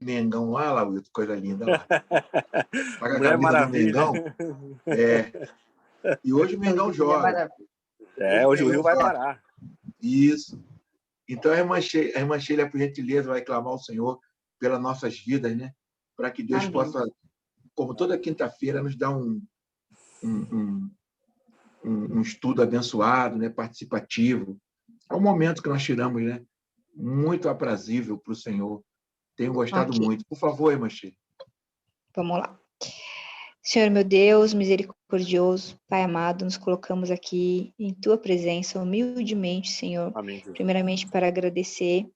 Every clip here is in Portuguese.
Mengão lá, Wilton, coisa linda lá. Tá com a Mulher camisa do Maravilha. Mengão. E hoje o Mengão joga. Hoje o Rio vai parar. Isso. Então, a irmã Sheila, por gentileza, vai clamar ao Senhor pelas nossas vidas, né? Para que Deus possa, como toda quinta-feira, nos dar um estudo abençoado, né? Participativo. É um momento que nós tiramos, né? Muito aprazível para o Senhor. Tenho gostado muito. Por favor, irmã Sheila. Vamos lá. Senhor, meu Deus, misericordioso, Pai amado, nos colocamos aqui em Tua presença, humildemente, Senhor. Amém, Jesus. Primeiramente, para agradecer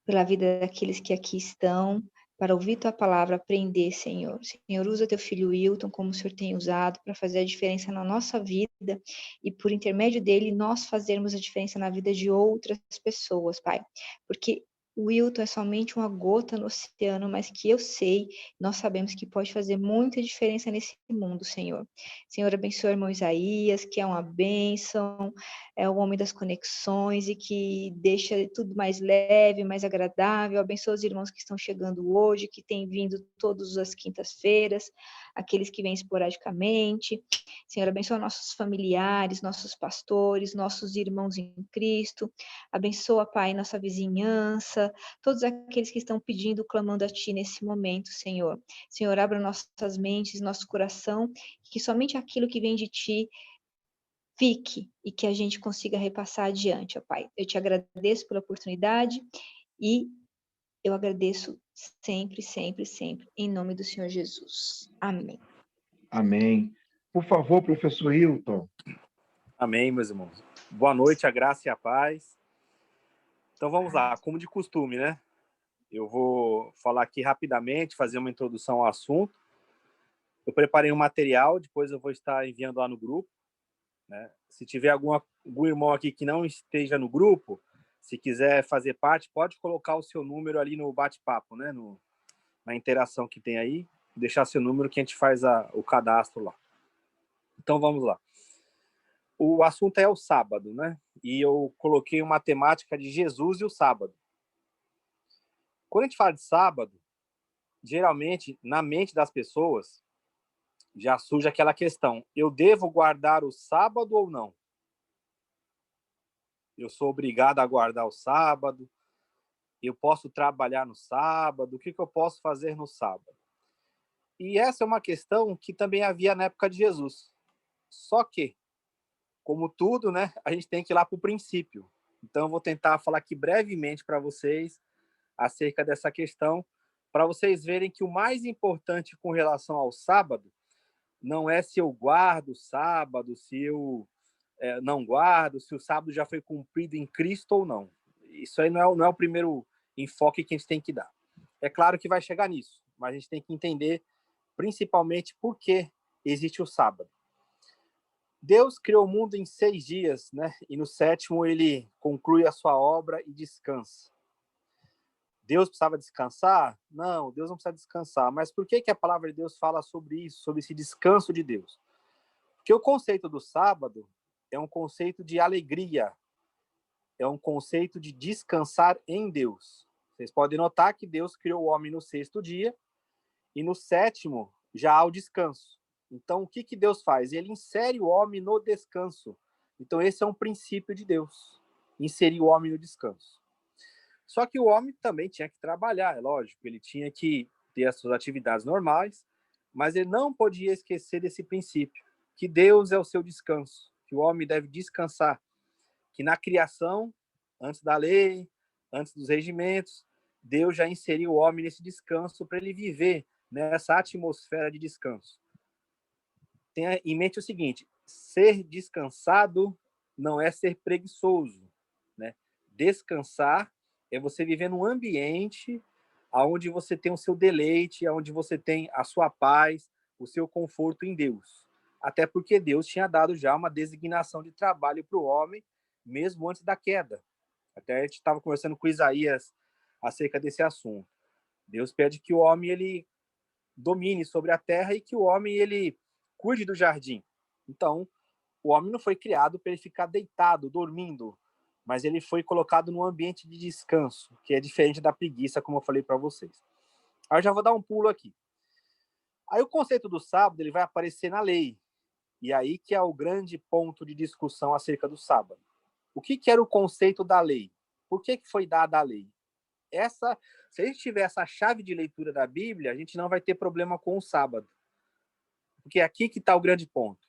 pela vida daqueles que aqui estão, para ouvir Tua palavra, aprender, Senhor. Senhor, usa Teu filho Wilton como o Senhor tem usado para fazer a diferença na nossa vida e, por intermédio dele, nós fazermos a diferença na vida de outras pessoas, Pai. Porque o Wilton é somente uma gota no oceano, mas que eu sei, nós sabemos que pode fazer muita diferença nesse mundo, Senhor. Senhor, abençoa o irmão Isaías, que é uma bênção, é o homem das conexões e que deixa tudo mais leve, mais agradável. Abençoa os irmãos que estão chegando hoje, que têm vindo todas as quintas-feiras, aqueles que vêm esporadicamente. Senhor, abençoa nossos familiares, nossos pastores, nossos irmãos em Cristo. Abençoa, Pai, nossa vizinhança, todos aqueles que estão pedindo, clamando a Ti nesse momento, Senhor. Senhor, abra nossas mentes, nosso coração, que somente aquilo que vem de Ti fique e que a gente consiga repassar adiante, ó Pai. Eu te agradeço pela oportunidade e eu agradeço sempre, sempre, sempre, em nome do Senhor Jesus. Amém. Amém. Por favor, professor Hilton. Amém, meus irmãos. Boa noite, a graça e a paz. Então vamos lá, como de costume, né? Eu vou falar aqui rapidamente, fazer uma introdução ao assunto. Eu preparei um material, depois eu vou estar enviando lá no grupo, né? Se tiver algum irmão aqui que não esteja no grupo, se quiser fazer parte, pode colocar o seu número ali no bate-papo, né? Na interação que tem aí, deixar seu número que a gente faz o cadastro lá. Então vamos lá. O assunto é o sábado, né? E eu coloquei uma temática de Jesus e o sábado. Quando a gente fala de sábado, geralmente, na mente das pessoas, já surge aquela questão: eu devo guardar o sábado ou não? Eu sou obrigado a guardar o sábado? Eu posso trabalhar no sábado? O que eu posso fazer no sábado? E essa é uma questão que também havia na época de Jesus. Só que, como tudo, né, a gente tem que ir lá para o princípio. Então, eu vou tentar falar aqui brevemente para vocês acerca dessa questão, para vocês verem que o mais importante com relação ao sábado não é se eu guardo o sábado, se eu não guardo, se o sábado já foi cumprido em Cristo ou não. Isso aí não é o primeiro enfoque que a gente tem que dar. É claro que vai chegar nisso, mas a gente tem que entender principalmente por que existe o sábado. Deus criou o mundo em 6 dias, né? E no 7º ele conclui a sua obra e descansa. Deus precisava descansar? Não, Deus não precisa descansar. Mas por que a palavra de Deus fala sobre isso, sobre esse descanso de Deus? Porque o conceito do sábado é um conceito de alegria, é um conceito de descansar em Deus. Vocês podem notar que Deus criou o homem no 6º dia e no 7º já há o descanso. Então, o que Deus faz? Ele insere o homem no descanso. Então, esse é um princípio de Deus, inserir o homem no descanso. Só que o homem também tinha que trabalhar, é lógico, ele tinha que ter as suas atividades normais, mas ele não podia esquecer desse princípio, que Deus é o seu descanso, que o homem deve descansar, que na criação, antes da lei, antes dos regimentos, Deus já inseriu o homem nesse descanso para ele viver nessa atmosfera de descanso. Tenha em mente o seguinte: ser descansado não é ser preguiçoso, né? Descansar é você viver num ambiente onde você tem o seu deleite, onde você tem a sua paz, o seu conforto em Deus. Até porque Deus tinha dado já uma designação de trabalho para o homem, mesmo antes da queda. Até a gente estava conversando com Isaías acerca desse assunto. Deus pede que o homem ele domine sobre a terra e que o homem ele cuide do jardim. Então, o homem não foi criado para ele ficar deitado, dormindo, mas ele foi colocado num ambiente de descanso, que é diferente da preguiça, como eu falei para vocês. Aí eu já vou dar um pulo aqui. Aí o conceito do sábado ele vai aparecer na lei. E aí que é o grande ponto de discussão acerca do sábado. O que era o conceito da lei? Por que foi dada a lei? Se a gente tiver essa chave de leitura da Bíblia, a gente não vai ter problema com o sábado. Porque é aqui que está o grande ponto.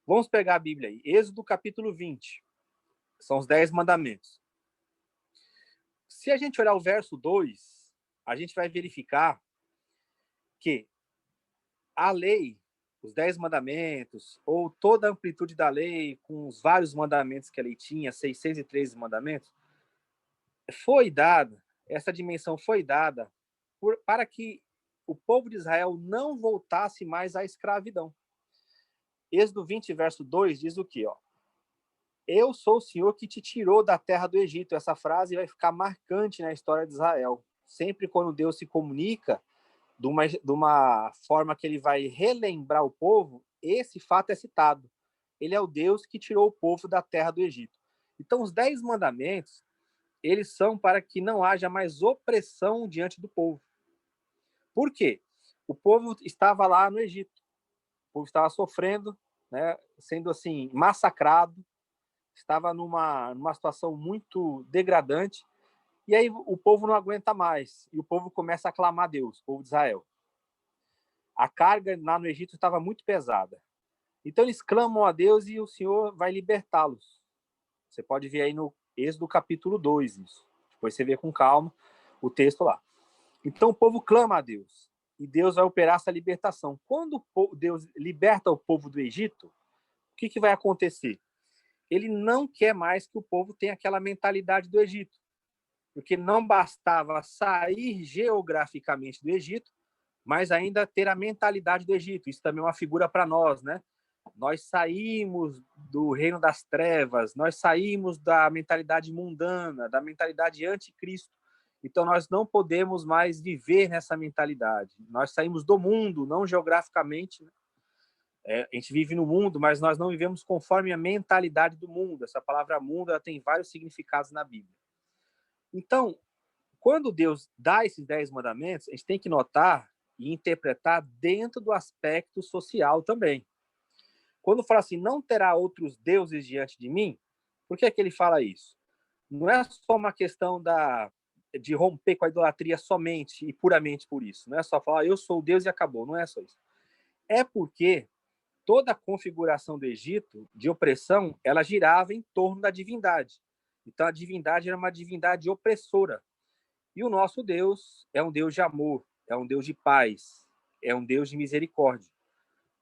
Vamos pegar a Bíblia aí. Êxodo capítulo 20. São os 10 mandamentos. Se a gente olhar o verso 2, a gente vai verificar que a lei, os 10 mandamentos, ou toda a amplitude da lei, com os vários mandamentos que a lei tinha, 613 mandamentos, essa dimensão foi dada para que o povo de Israel não voltasse mais à escravidão. Êxodo 20, verso 2 diz o quê? Eu sou o Senhor que te tirou da terra do Egito. Essa frase vai ficar marcante na história de Israel. Sempre quando Deus se comunica de uma forma que ele vai relembrar o povo, esse fato é citado. Ele é o Deus que tirou o povo da terra do Egito. Então, os 10 mandamentos, eles são para que não haja mais opressão diante do povo. Por quê? O povo estava lá no Egito. O povo estava sofrendo, né, sendo assim massacrado, estava numa situação muito degradante, e aí o povo não aguenta mais, e o povo começa a clamar a Deus, o povo de Israel. A carga lá no Egito estava muito pesada. Então eles clamam a Deus e o Senhor vai libertá-los. Você pode ver aí no Êxodo capítulo 2 isso. Depois você vê com calma o texto lá. Então o povo clama a Deus, e Deus vai operar essa libertação. Quando Deus liberta o povo do Egito, o que vai acontecer? Ele não quer mais que o povo tenha aquela mentalidade do Egito, porque não bastava sair geograficamente do Egito, mas ainda ter a mentalidade do Egito. Isso também é uma figura para nós, né? Nós saímos do reino das trevas, nós saímos da mentalidade mundana, da mentalidade anticristo. Então, nós não podemos mais viver nessa mentalidade. Nós saímos do mundo, não geograficamente, né? A gente vive no mundo, mas nós não vivemos conforme a mentalidade do mundo. Essa palavra mundo ela tem vários significados na Bíblia. Então, quando Deus dá esses 10 mandamentos, a gente tem que notar e interpretar dentro do aspecto social também. Quando fala assim, não terá outros deuses diante de mim, por que ele fala isso? Não é só uma questão de romper com a idolatria somente e puramente por isso. Não é só falar, eu sou Deus e acabou. Não é só isso. É porque toda a configuração do Egito de opressão, ela girava em torno da divindade. Então, a divindade era uma divindade opressora. E o nosso Deus é um Deus de amor, é um Deus de paz, é um Deus de misericórdia.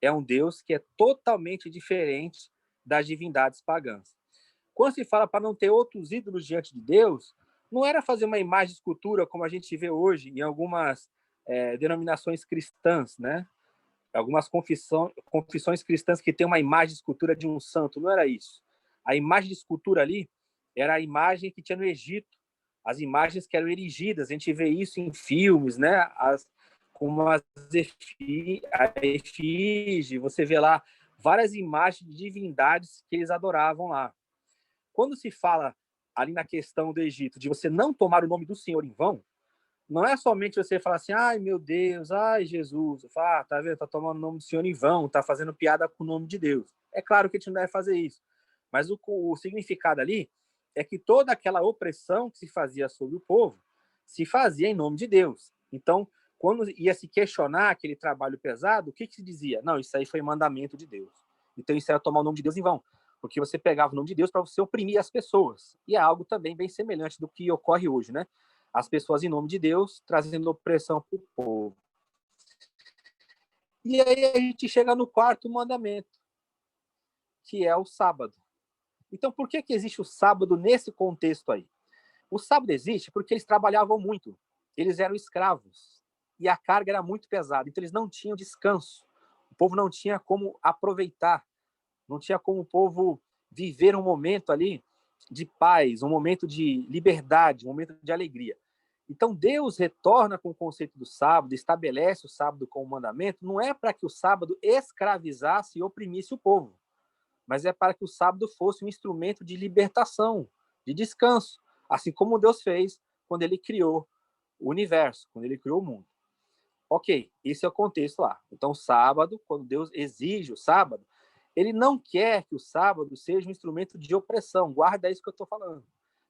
É um Deus que é totalmente diferente das divindades pagãs. Quando se fala para não ter outros ídolos diante de Deus, não era fazer uma imagem de escultura como a gente vê hoje em algumas denominações cristãs, né? Algumas confissões cristãs que tem uma imagem de escultura de um santo. Não era isso. A imagem de escultura ali era a imagem que tinha no Egito, as imagens que eram erigidas. A gente vê isso em filmes, né? Como a efígie, você vê lá várias imagens de divindades que eles adoravam lá. Quando se fala ali na questão do Egito, de você não tomar o nome do Senhor em vão, não é somente você falar assim, ai meu Deus, ai Jesus, fala, tá vendo, tá tomando o nome do Senhor em vão, tá fazendo piada com o nome de Deus. É claro que a gente não deve fazer isso, mas o significado ali é que toda aquela opressão que se fazia sobre o povo se fazia em nome de Deus. Então, quando ia se questionar aquele trabalho pesado, o que se dizia? Não, isso aí foi mandamento de Deus. Então, isso era tomar o nome de Deus em vão, porque você pegava o nome de Deus para você oprimir as pessoas. E é algo também bem semelhante do que ocorre hoje, né? As pessoas em nome de Deus, trazendo opressão para o povo. E aí a gente chega no quarto mandamento, que é o sábado. Então, por que existe o sábado nesse contexto aí? O sábado existe porque eles trabalhavam muito, eles eram escravos, e a carga era muito pesada, então eles não tinham descanso. O povo não tinha como aproveitar, não tinha como o povo viver um momento ali de paz, um momento de liberdade, um momento de alegria. Então, Deus retorna com o conceito do sábado, estabelece o sábado como mandamento, não é para que o sábado escravizasse e oprimisse o povo, mas é para que o sábado fosse um instrumento de libertação, de descanso, assim como Deus fez quando ele criou o universo, quando ele criou o mundo. Ok, esse é o contexto lá. Então, sábado, quando Deus exige o sábado, ele não quer que o sábado seja um instrumento de opressão. Guarda isso que eu estou falando.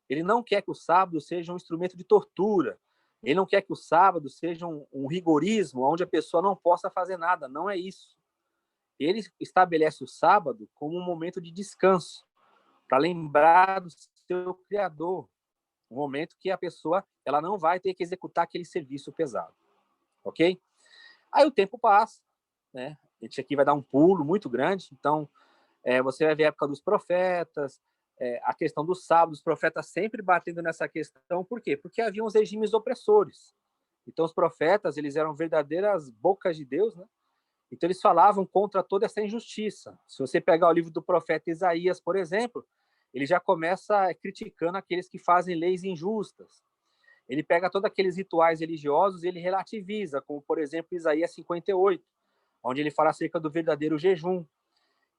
Ele não quer que o sábado seja um instrumento de tortura. Ele não quer que o sábado seja um rigorismo onde a pessoa não possa fazer nada. Não é isso. Ele estabelece o sábado como um momento de descanso, para lembrar do seu Criador. Um momento que a pessoa ela não vai ter que executar aquele serviço pesado. Ok? Aí o tempo passa, né? A gente aqui vai dar um pulo muito grande. Então, você vai ver a época dos profetas, a questão do sábado, os profetas sempre batendo nessa questão. Por quê? Porque haviam os regimes opressores. Então, os profetas, eles eram verdadeiras bocas de Deus, né? Então, eles falavam contra toda essa injustiça. Se você pegar o livro do profeta Isaías, por exemplo, ele já começa criticando aqueles que fazem leis injustas. Ele pega todos aqueles rituais religiosos e ele relativiza, como, por exemplo, Isaías 58, onde ele fala acerca do verdadeiro jejum.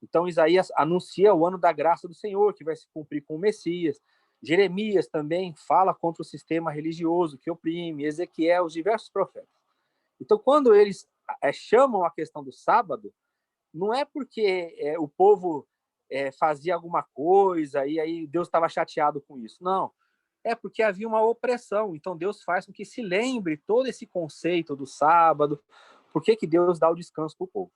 Então, Isaías anuncia o ano da graça do Senhor, que vai se cumprir com o Messias. Jeremias também fala contra o sistema religioso que oprime, Ezequiel, os diversos profetas. Então, quando eles chamam a questão do sábado, não é porque o povo fazia alguma coisa e aí Deus estava chateado com isso. Não. É porque havia uma opressão. Então, Deus faz com que se lembre todo esse conceito do sábado. Por que Deus dá o descanso para o povo?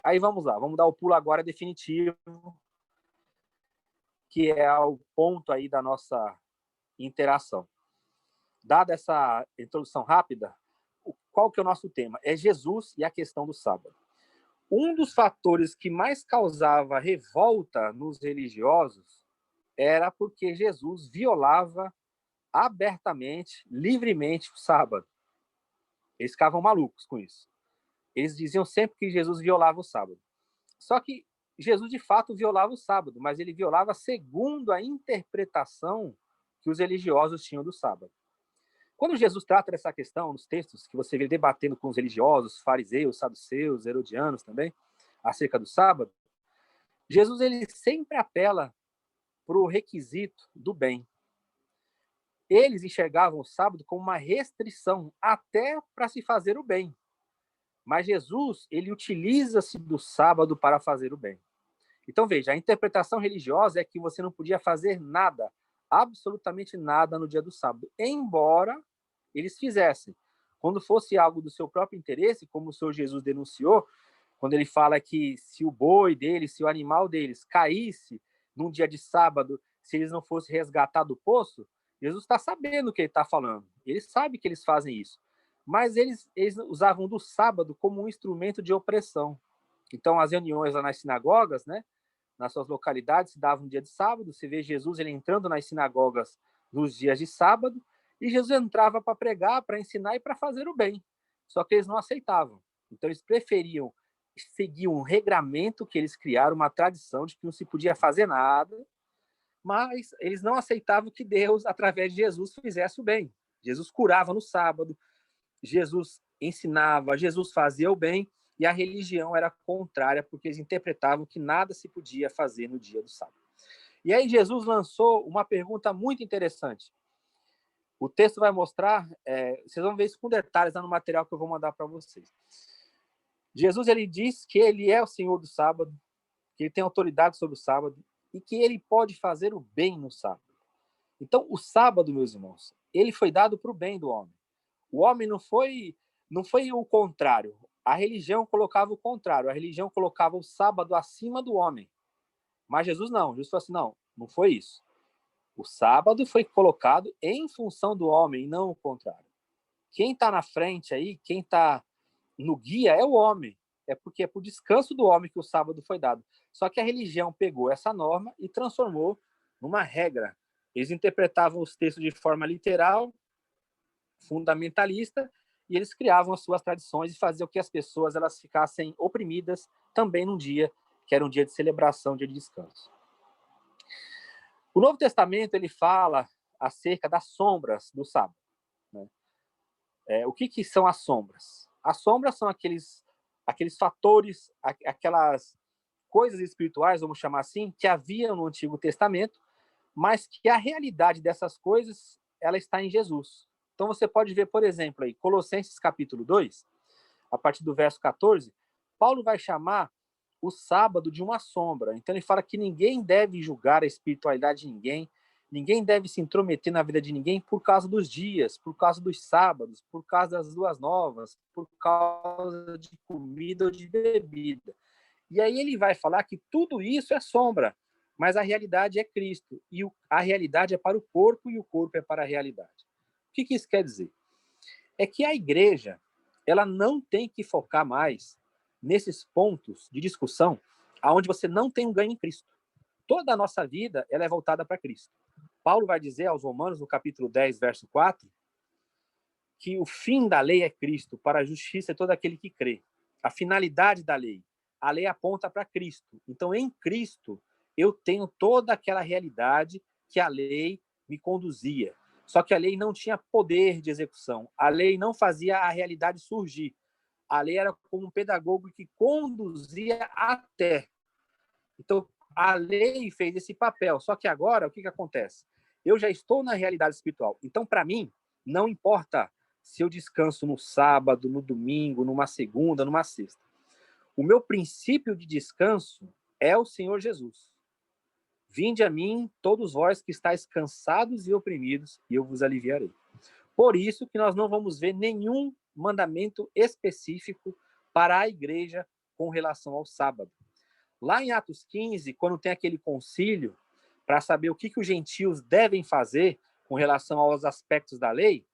Aí vamos lá, vamos dar o pulo agora definitivo, que é o ponto aí da nossa interação. Dada essa introdução rápida, qual que é o nosso tema? É Jesus e a questão do sábado. Um dos fatores que mais causava revolta nos religiosos era porque Jesus violava abertamente, livremente o sábado. Eles ficavam malucos com isso. Eles diziam sempre que Jesus violava o sábado. Só que Jesus, de fato, violava o sábado, mas ele violava segundo a interpretação que os religiosos tinham do sábado. Quando Jesus trata dessa questão nos textos que você vê debatendo com os religiosos, fariseus, saduceus, herodianos também, acerca do sábado, Jesus ele sempre apela para o requisito do bem. Eles enxergavam o sábado como uma restrição até para se fazer o bem. Mas Jesus, ele utiliza-se do sábado para fazer o bem. Então, veja, a interpretação religiosa é que você não podia fazer nada, absolutamente nada no dia do sábado, embora eles fizessem. Quando fosse algo do seu próprio interesse, como o Senhor Jesus denunciou, quando ele fala que se o boi deles, se o animal deles caísse num dia de sábado, se eles não fossem resgatados do poço, Jesus está sabendo o que ele está falando. Ele sabe que eles fazem isso. Mas eles usavam do sábado como um instrumento de opressão. Então, as reuniões lá nas sinagogas, né, nas suas localidades, se davam no dia de sábado. Você vê Jesus ele entrando nas sinagogas nos dias de sábado, e Jesus entrava para pregar, para ensinar e para fazer o bem. Só que eles não aceitavam. Então, eles preferiam seguir um regramento que eles criaram, uma tradição de que não se podia fazer nada, mas eles não aceitavam que Deus, através de Jesus, fizesse o bem. Jesus curava no sábado, Jesus ensinava, Jesus fazia o bem, e a religião era contrária, porque eles interpretavam que nada se podia fazer no dia do sábado. E aí Jesus lançou uma pergunta muito interessante. O texto vai mostrar, vocês vão ver isso com detalhes lá no material que eu vou mandar para vocês. Jesus ele diz que ele é o Senhor do sábado, que ele tem autoridade sobre o sábado e que ele pode fazer o bem no sábado. Então, o sábado, meus irmãos, ele foi dado para o bem do homem. O homem não foi o contrário. A religião colocava o contrário. A religião colocava o sábado acima do homem. Mas Jesus não. Jesus falou assim, não foi isso. O sábado foi colocado em função do homem, e não o contrário. Quem está na frente aí, quem está no guia é o homem. É porque é por descanso do homem que o sábado foi dado. Só que a religião pegou essa norma e transformou numa regra. Eles interpretavam os textos de forma literal, fundamentalista, e eles criavam as suas tradições e faziam que as pessoas elas ficassem oprimidas também num dia que era um dia de celebração, um dia de descanso. O Novo Testamento ele fala acerca das sombras do sábado. Né? O que são as sombras? As sombras são aqueles fatores, aquelas coisas espirituais, vamos chamar assim, que havia no Antigo Testamento, mas que a realidade dessas coisas ela está em Jesus. Então você pode ver, por exemplo, aí, Colossenses capítulo 2, a partir do verso 14, Paulo vai chamar o sábado de uma sombra. Então ele fala que ninguém deve julgar a espiritualidade de ninguém, ninguém deve se intrometer na vida de ninguém por causa dos dias, por causa dos sábados, por causa das luas novas, por causa de comida ou de bebida. E aí ele vai falar que tudo isso é sombra, mas a realidade é Cristo. E a realidade é para o corpo e o corpo é para a realidade. O que isso quer dizer? É que a igreja, ela não tem que focar mais nesses pontos de discussão aonde você não tem um ganho em Cristo. Toda a nossa vida ela é voltada para Cristo. Paulo vai dizer aos Romanos, no capítulo 10, verso 4, que o fim da lei é Cristo, para a justiça é todo aquele que crê. A finalidade da lei. A lei aponta para Cristo. Então, em Cristo, eu tenho toda aquela realidade que a lei me conduzia. Só que a lei não tinha poder de execução. A lei não fazia a realidade surgir. A lei era como um pedagogo que conduzia até. Então, a lei fez esse papel. Só que agora, o que acontece? Eu já estou na realidade espiritual. Então, para mim, não importa se eu descanso no sábado, no domingo, numa segunda, numa sexta. O meu princípio de descanso é o Senhor Jesus. Vinde a mim, todos vós que estáis cansados e oprimidos, e eu vos aliviarei. Por isso que nós não vamos ver nenhum mandamento específico para a igreja com relação ao sábado. Lá em Atos 15, quando tem aquele concílio para saber o que os gentios devem fazer com relação aos aspectos da lei,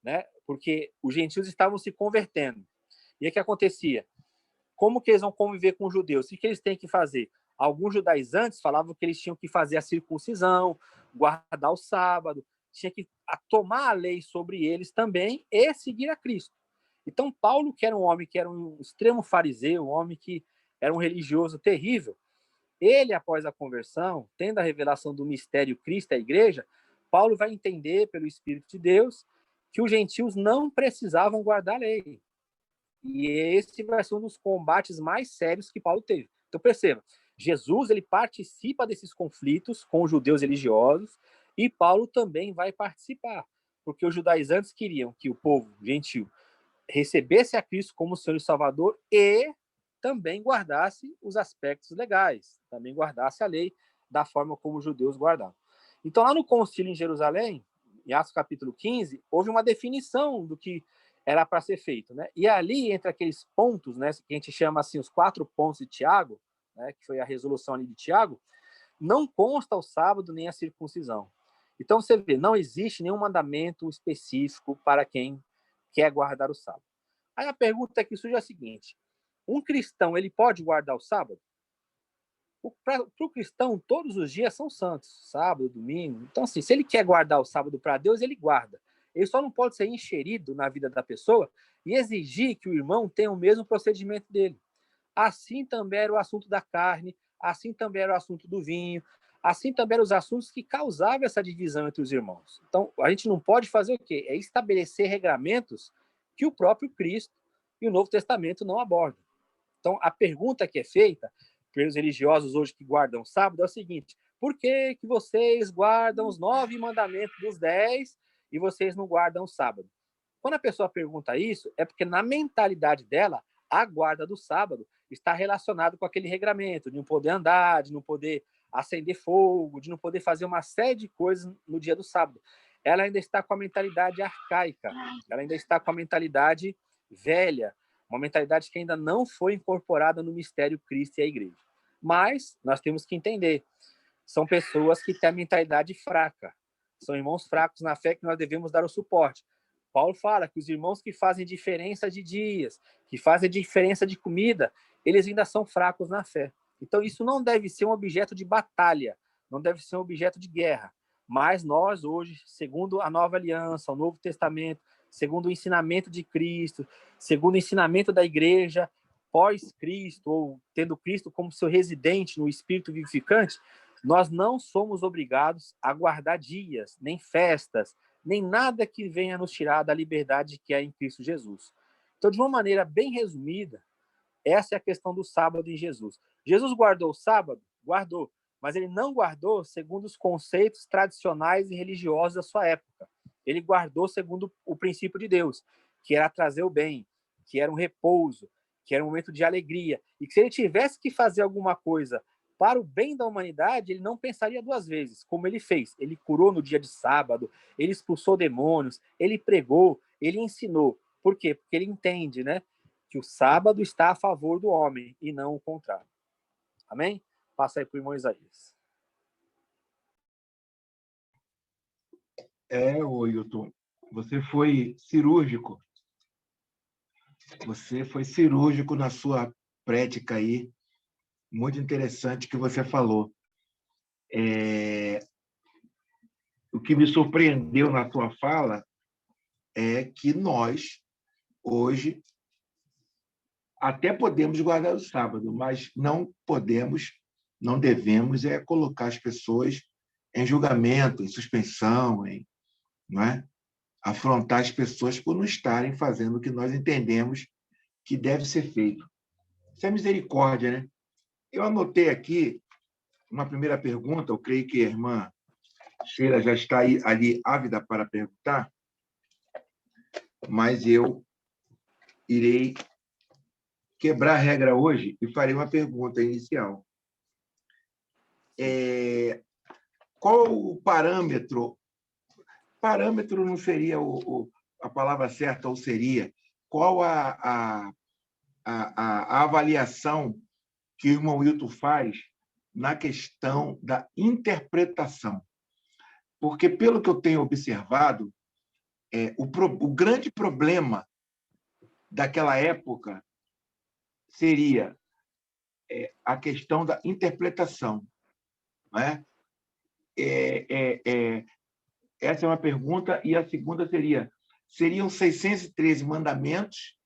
né? Porque os gentios estavam se convertendo. E o que acontecia? Como que eles vão conviver com os judeus? O que eles têm que fazer? Alguns judaizantes falavam que eles tinham que fazer a circuncisão, guardar o sábado, tinha que tomar a lei sobre eles também e seguir a Cristo. Então, Paulo, que era um homem que era um extremo fariseu, um homem que era um religioso terrível, ele, após a conversão, tendo a revelação do mistério Cristo e a igreja, Paulo vai entender, pelo Espírito de Deus, que os gentios não precisavam guardar a lei. E esse vai ser um dos combates mais sérios que Paulo teve. Então, perceba, Jesus ele participa desses conflitos com os judeus religiosos e Paulo também vai participar, porque os judaizantes queriam que o povo gentil recebesse a Cristo como Senhor e Salvador e também guardasse os aspectos legais, também guardasse a lei da forma como os judeus guardavam. Então, lá no concílio em Jerusalém, em Atos capítulo 15, houve uma definição do que era para ser feito, né? E ali, entre aqueles pontos, né, que a gente chama assim os 4 pontos de Tiago, né, que foi a resolução ali de Tiago, não consta o sábado nem a circuncisão. Então, você vê, não existe nenhum mandamento específico para quem quer guardar o sábado. Aí a pergunta que surge é a seguinte: um cristão, ele pode guardar o sábado? Para o cristão, todos os dias são santos, sábado, domingo. Então, assim, se ele quer guardar o sábado para Deus, ele guarda. Ele só não pode ser enxerido na vida da pessoa e exigir que o irmão tenha o mesmo procedimento dele. Assim também era o assunto da carne, assim também era o assunto do vinho, assim também eram os assuntos que causavam essa divisão entre os irmãos. Então, a gente não pode fazer o quê? É estabelecer regramentos que o próprio Cristo e o Novo Testamento não abordam. Então, a pergunta que é feita pelos religiosos hoje que guardam o sábado é o seguinte: por que vocês guardam os 9 mandamentos dos 10 e vocês não guardam o sábado? Quando a pessoa pergunta isso, é porque na mentalidade dela, a guarda do sábado está relacionado com aquele regramento de não poder andar, de não poder acender fogo, de não poder fazer uma série de coisas no dia do sábado. Ela ainda está com a mentalidade arcaica, ela ainda está com a mentalidade velha, uma mentalidade que ainda não foi incorporada no mistério Cristo e a igreja. Mas nós temos que entender, são pessoas que têm a mentalidade fraca, são irmãos fracos na fé que nós devemos dar o suporte. Paulo fala que os irmãos que fazem diferença de dias, que fazem diferença de comida, eles ainda são fracos na fé. Então isso não deve ser um objeto de batalha, não deve ser um objeto de guerra. Mas nós hoje, segundo a nova aliança, o Novo Testamento, segundo o ensinamento de Cristo, segundo o ensinamento da igreja, pós-Cristo, ou tendo Cristo como seu residente no Espírito vivificante, nós não somos obrigados a guardar dias, nem festas, nem nada que venha nos tirar da liberdade que é em Cristo Jesus. Então, de uma maneira bem resumida, essa é a questão do sábado em Jesus. Jesus guardou o sábado? Guardou, mas ele não guardou segundo os conceitos tradicionais e religiosos da sua época. ele guardou segundo o princípio de Deus, que era trazer o bem, que era um repouso, que era um momento de alegria, e que se ele tivesse que fazer alguma coisa para o bem da humanidade, ele não pensaria duas vezes, como ele fez. Ele curou no dia de sábado, ele expulsou demônios, ele pregou, ele ensinou. Por quê? Porque ele entende, né, que o sábado está a favor do homem e não o contrário. Amém? Passa aí para o irmão Isaías. Wilton, você foi cirúrgico. Você foi cirúrgico na sua prédica aí. Muito interessante que você falou. O que me surpreendeu na sua fala é que nós, hoje, até podemos guardar o sábado, mas não podemos, não devemos colocar as pessoas em julgamento, em suspensão, não é? Afrontar as pessoas por não estarem fazendo o que nós entendemos que deve ser feito. Isso é misericórdia, né? Eu anotei aqui uma primeira pergunta, eu creio que a irmã Sheila já está ali ávida para perguntar, mas eu irei quebrar a regra hoje e farei uma pergunta inicial. Qual o parâmetro? Parâmetro não seria a palavra certa, ou seria? Qual a avaliação que o irmão Wilton faz na questão da interpretação? Porque, pelo que eu tenho observado, o grande problema daquela época seria a questão da interpretação. Não é? Essa é uma pergunta, e a segunda seriam 613 mandamentos,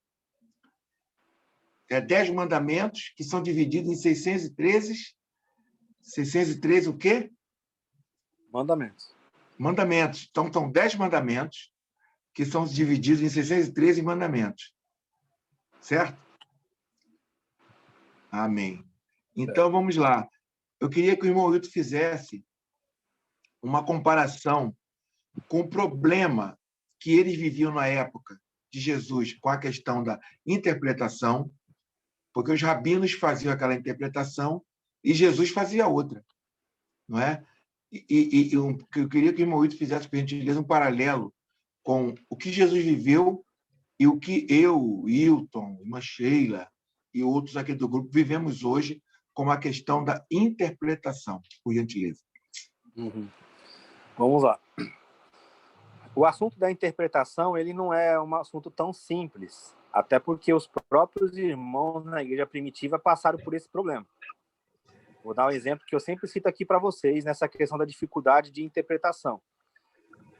10 mandamentos, que são divididos em 613. 613 o quê? Mandamentos. Mandamentos. Então, são 10 mandamentos, que são divididos em 613 mandamentos. Certo? Amém. Então, vamos lá. Eu queria que o irmão Wilton fizesse uma comparação com o problema que eles viviam na época de Jesus com a questão da interpretação, porque os rabinos faziam aquela interpretação e Jesus fazia outra, não é? Eu queria que o irmão Wilton fizesse, por gentileza, um paralelo com o que Jesus viveu e o que eu, Wilton, irmã Sheila e outros aqui do grupo vivemos hoje com a questão da interpretação, por gentileza. Vamos lá. O assunto da interpretação, ele não é um assunto tão simples, até porque os próprios irmãos na igreja primitiva passaram por esse problema. Vou dar um exemplo que eu sempre cito aqui para vocês nessa questão da dificuldade de interpretação.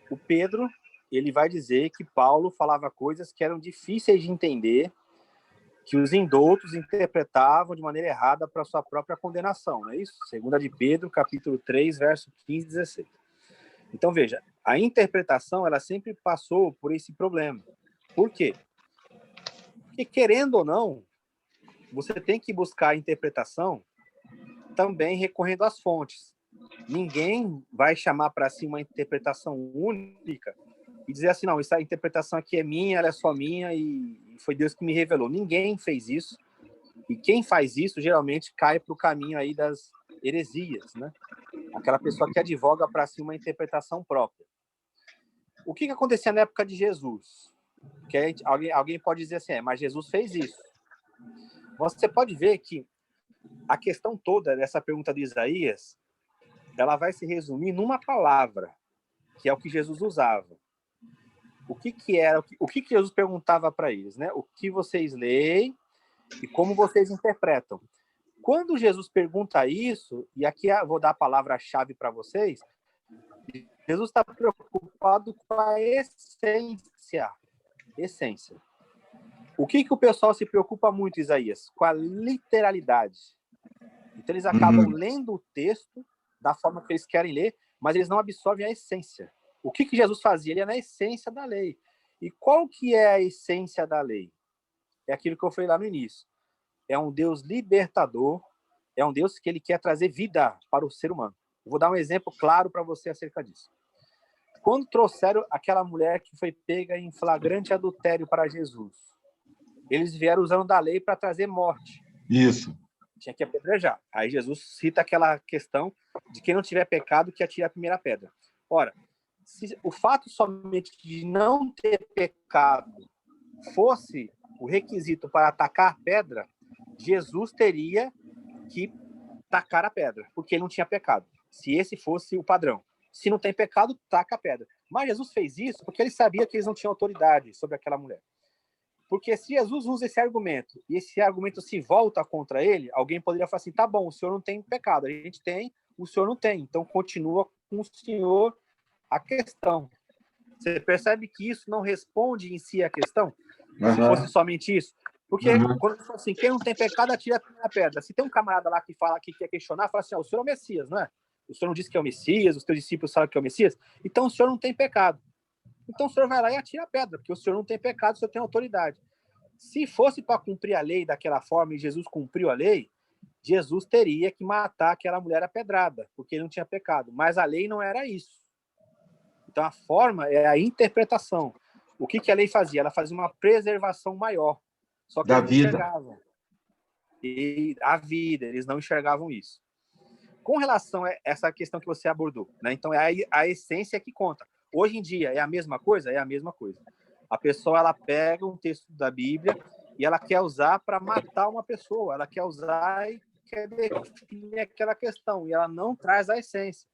O Pedro, ele vai dizer que Paulo falava coisas que eram difíceis de entender, que os indoutos interpretavam de maneira errada para sua própria condenação, não é isso? 2 de Pedro, capítulo 3, verso 15 e 16. Então, veja, a interpretação, ela sempre passou por esse problema. Por quê? Porque, querendo ou não, você tem que buscar a interpretação também recorrendo às fontes. Ninguém vai chamar para si uma interpretação única e dizer assim, não, essa interpretação aqui é minha, ela é só minha e foi Deus que me revelou. Ninguém fez isso. E quem faz isso, geralmente, cai para o caminho aí das heresias, né? Aquela pessoa que advoga para si uma interpretação própria. O que acontecia na época de Jesus? Que alguém pode dizer assim, mas Jesus fez isso. Você pode ver que a questão toda dessa pergunta de Isaías, ela vai se resumir numa palavra, que é o que Jesus usava. O que Jesus perguntava para eles, né? O que vocês leem e como vocês interpretam. Quando Jesus pergunta isso, e aqui vou dar a palavra-chave para vocês, Jesus está preocupado com a essência. O que o pessoal se preocupa muito, Isaías? Com a literalidade. Então, eles acabam lendo o texto da forma que eles querem ler, mas eles não absorvem a essência. O que Jesus fazia? Ele é na essência da lei. E qual que é a essência da lei? É aquilo que eu falei lá no início. É um Deus libertador, é um Deus que ele quer trazer vida para o ser humano. Eu vou dar um exemplo claro para você acerca disso. Quando trouxeram aquela mulher que foi pega em flagrante adultério para Jesus, eles vieram usando da lei para trazer morte. Isso. Tinha que apedrejar. Aí Jesus cita aquela questão de quem não tiver pecado que atire a primeira pedra. Ora, se o fato somente de não ter pecado fosse o requisito para atacar a pedra, Jesus teria que tacar a pedra, porque ele não tinha pecado. Se esse fosse o padrão. Se não tem pecado, taca a pedra. Mas Jesus fez isso porque ele sabia que eles não tinham autoridade sobre aquela mulher. Porque se Jesus usa esse argumento e esse argumento se volta contra ele, alguém poderia falar assim, tá bom, o senhor não tem pecado, a gente tem, o senhor não tem. Então continua com o senhor a questão. Você percebe que isso não responde em si a questão? Se fosse somente isso. Porque quando ele fala assim, quem não tem pecado, atira a primeira pedra. Se tem um camarada lá que fala que quer questionar, fala assim, o senhor é o Messias, não é? O senhor não disse que é o Messias, os teus discípulos sabem que é o Messias, então o senhor não tem pecado. Então o senhor vai lá e atira a pedra, porque o senhor não tem pecado, o senhor tem autoridade. Se fosse para cumprir a lei daquela forma e Jesus cumpriu a lei, Jesus teria que matar aquela mulher a pedrada, porque ele não tinha pecado. Mas a lei não era isso. Então a forma é a interpretação. O que a lei fazia? Ela fazia uma preservação maior. Só que Da eles não vida. enxergavam. E a vida, eles não enxergavam isso. Com relação a essa questão que você abordou, né? Então é a essência que conta. Hoje em dia é a mesma coisa? É a mesma coisa. A pessoa ela pega um texto da Bíblia e ela quer usar para matar uma pessoa, ela quer usar e quer definir aquela questão, e ela não traz a essência.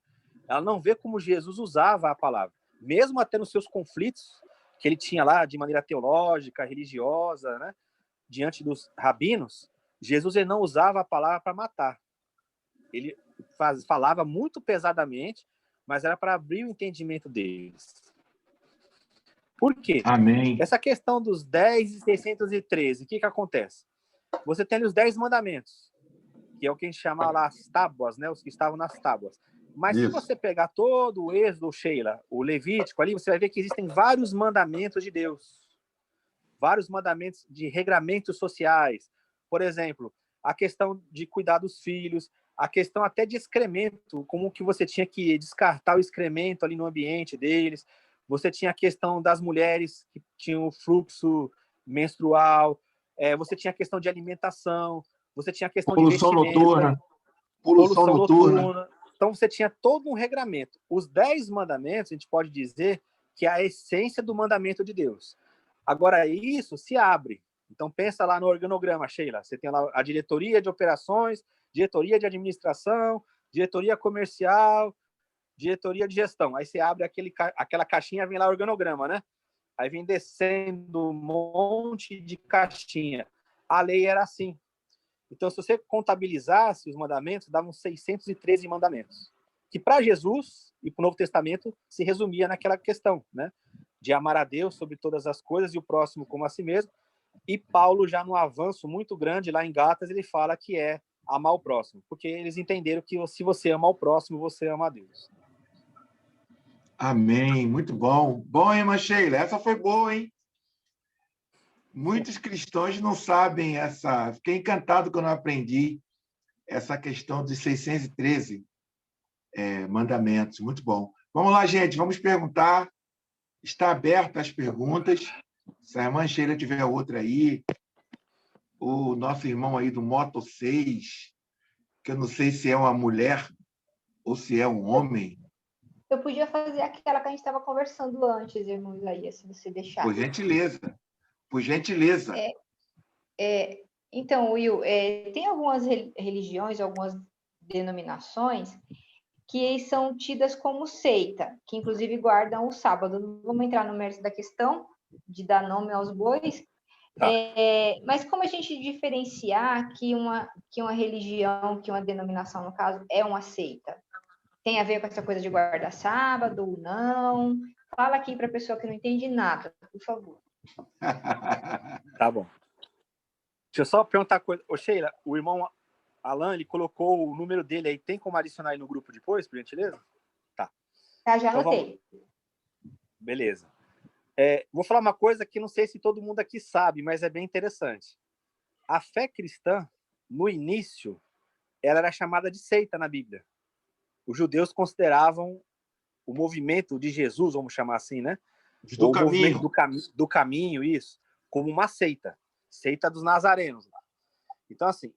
Ela não vê como Jesus usava a palavra. Mesmo até nos seus conflitos que ele tinha lá de maneira teológica, religiosa, né? Diante dos rabinos, Jesus ele não usava a palavra para matar. Ele falava muito pesadamente, mas era para abrir o entendimento deles. Por quê? Amém. Essa questão dos 10 e 613, o que acontece? Você tem ali os 10 mandamentos, que é o que a gente chama lá as tábuas, né? Os que estavam nas tábuas. Mas Isso. se você pegar todo o Êxodo, Sheila, o Levítico ali, você vai ver que existem vários mandamentos de Deus. Vários mandamentos de regramentos sociais. Por exemplo, a questão de cuidar dos filhos, a questão até de excremento, como que você tinha que descartar o excremento ali no ambiente deles. Você tinha a questão das mulheres que tinham o fluxo menstrual, você tinha a questão de alimentação, você tinha a questão de Poluição vestimenta, noturna. Poluição noturna. Então você tinha todo um regramento. Os 10 mandamentos, a gente pode dizer que é a essência do mandamento de Deus. Agora, isso se abre. Então, pensa lá no organograma, Sheila. Você tem lá a diretoria de operações, diretoria de administração, diretoria comercial, diretoria de gestão. Aí você abre aquela caixinha, vem lá o organograma, né? Aí vem descendo um monte de caixinha. A lei era assim. Então, se você contabilizasse os mandamentos, davam 613 mandamentos. Que para Jesus e para o Novo Testamento se resumia naquela questão, né? De amar a Deus sobre todas as coisas e o próximo como a si mesmo. E Paulo, já num avanço muito grande lá em Gálatas, ele fala que é amar o próximo, porque eles entenderam que se você ama o próximo, você ama a Deus. Amém. Muito bom. Bom, irmã Sheila, essa foi boa, hein? Muitos cristãos não sabem essa... Fiquei encantado quando eu aprendi essa questão dos 613 mandamentos. Muito bom. Vamos lá, gente. Vamos perguntar. Está aberta as perguntas. Se a irmã Sheila tiver outra aí, o nosso irmão aí do Moto 6, que eu não sei se é uma mulher ou se é um homem. Eu podia fazer aquela que a gente estava conversando antes, irmão Isaías, se você deixar. Por gentileza. Por gentileza. Então, Will, tem algumas religiões, algumas denominações que são tidas como seita, que inclusive guardam o sábado. Não vamos entrar no mérito da questão de dar nome aos bois, Tá. Mas como a gente diferenciar que uma religião, que uma denominação, no caso, é uma seita? Tem a ver com essa coisa de guardar sábado ou não? Fala aqui para a pessoa que não entende nada, por favor. Tá bom. Deixa eu só perguntar uma coisa. Ô, Sheila, o irmão Alan, ele colocou o número dele aí. Tem como adicionar ele no grupo depois, por gentileza? Tá. Já Então, anotei. Beleza. Vou falar uma coisa que não sei se todo mundo aqui sabe, mas é bem interessante. A fé cristã, no início, ela era chamada de seita na Bíblia. Os judeus consideravam o movimento de Jesus, vamos chamar assim, né? Do o caminho. movimento do caminho, isso, como uma seita dos nazarenos. Então, assim,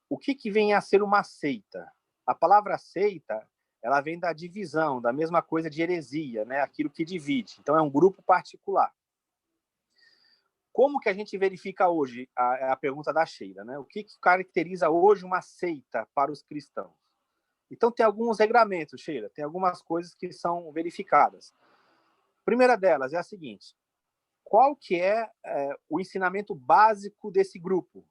o que vem a ser uma seita? A palavra seita, ela vem da divisão, da mesma coisa de heresia, né? Aquilo que divide. Então, é um grupo particular. Como que a gente verifica hoje, a pergunta da Sheila, né? O que caracteriza hoje uma seita para os cristãos? Então, tem alguns regramentos, Sheila, tem algumas coisas que são verificadas. A primeira delas é a seguinte: qual que é o ensinamento básico desse grupo?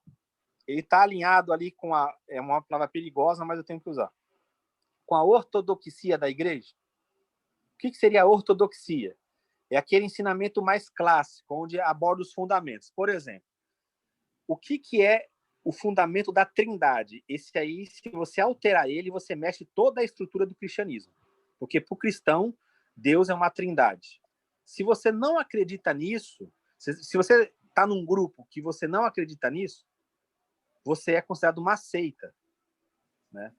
Ele está alinhado ali com é uma palavra perigosa, mas eu tenho que usar, com a ortodoxia da igreja. O que seria a ortodoxia? É aquele ensinamento mais clássico, onde aborda os fundamentos. Por exemplo, o que é o fundamento da Trindade? Esse aí, se você alterar ele, você mexe toda a estrutura do cristianismo. Porque para o cristão, Deus é uma trindade. Se você não acredita nisso, se você está num grupo que você não acredita nisso, você é considerado uma seita, né?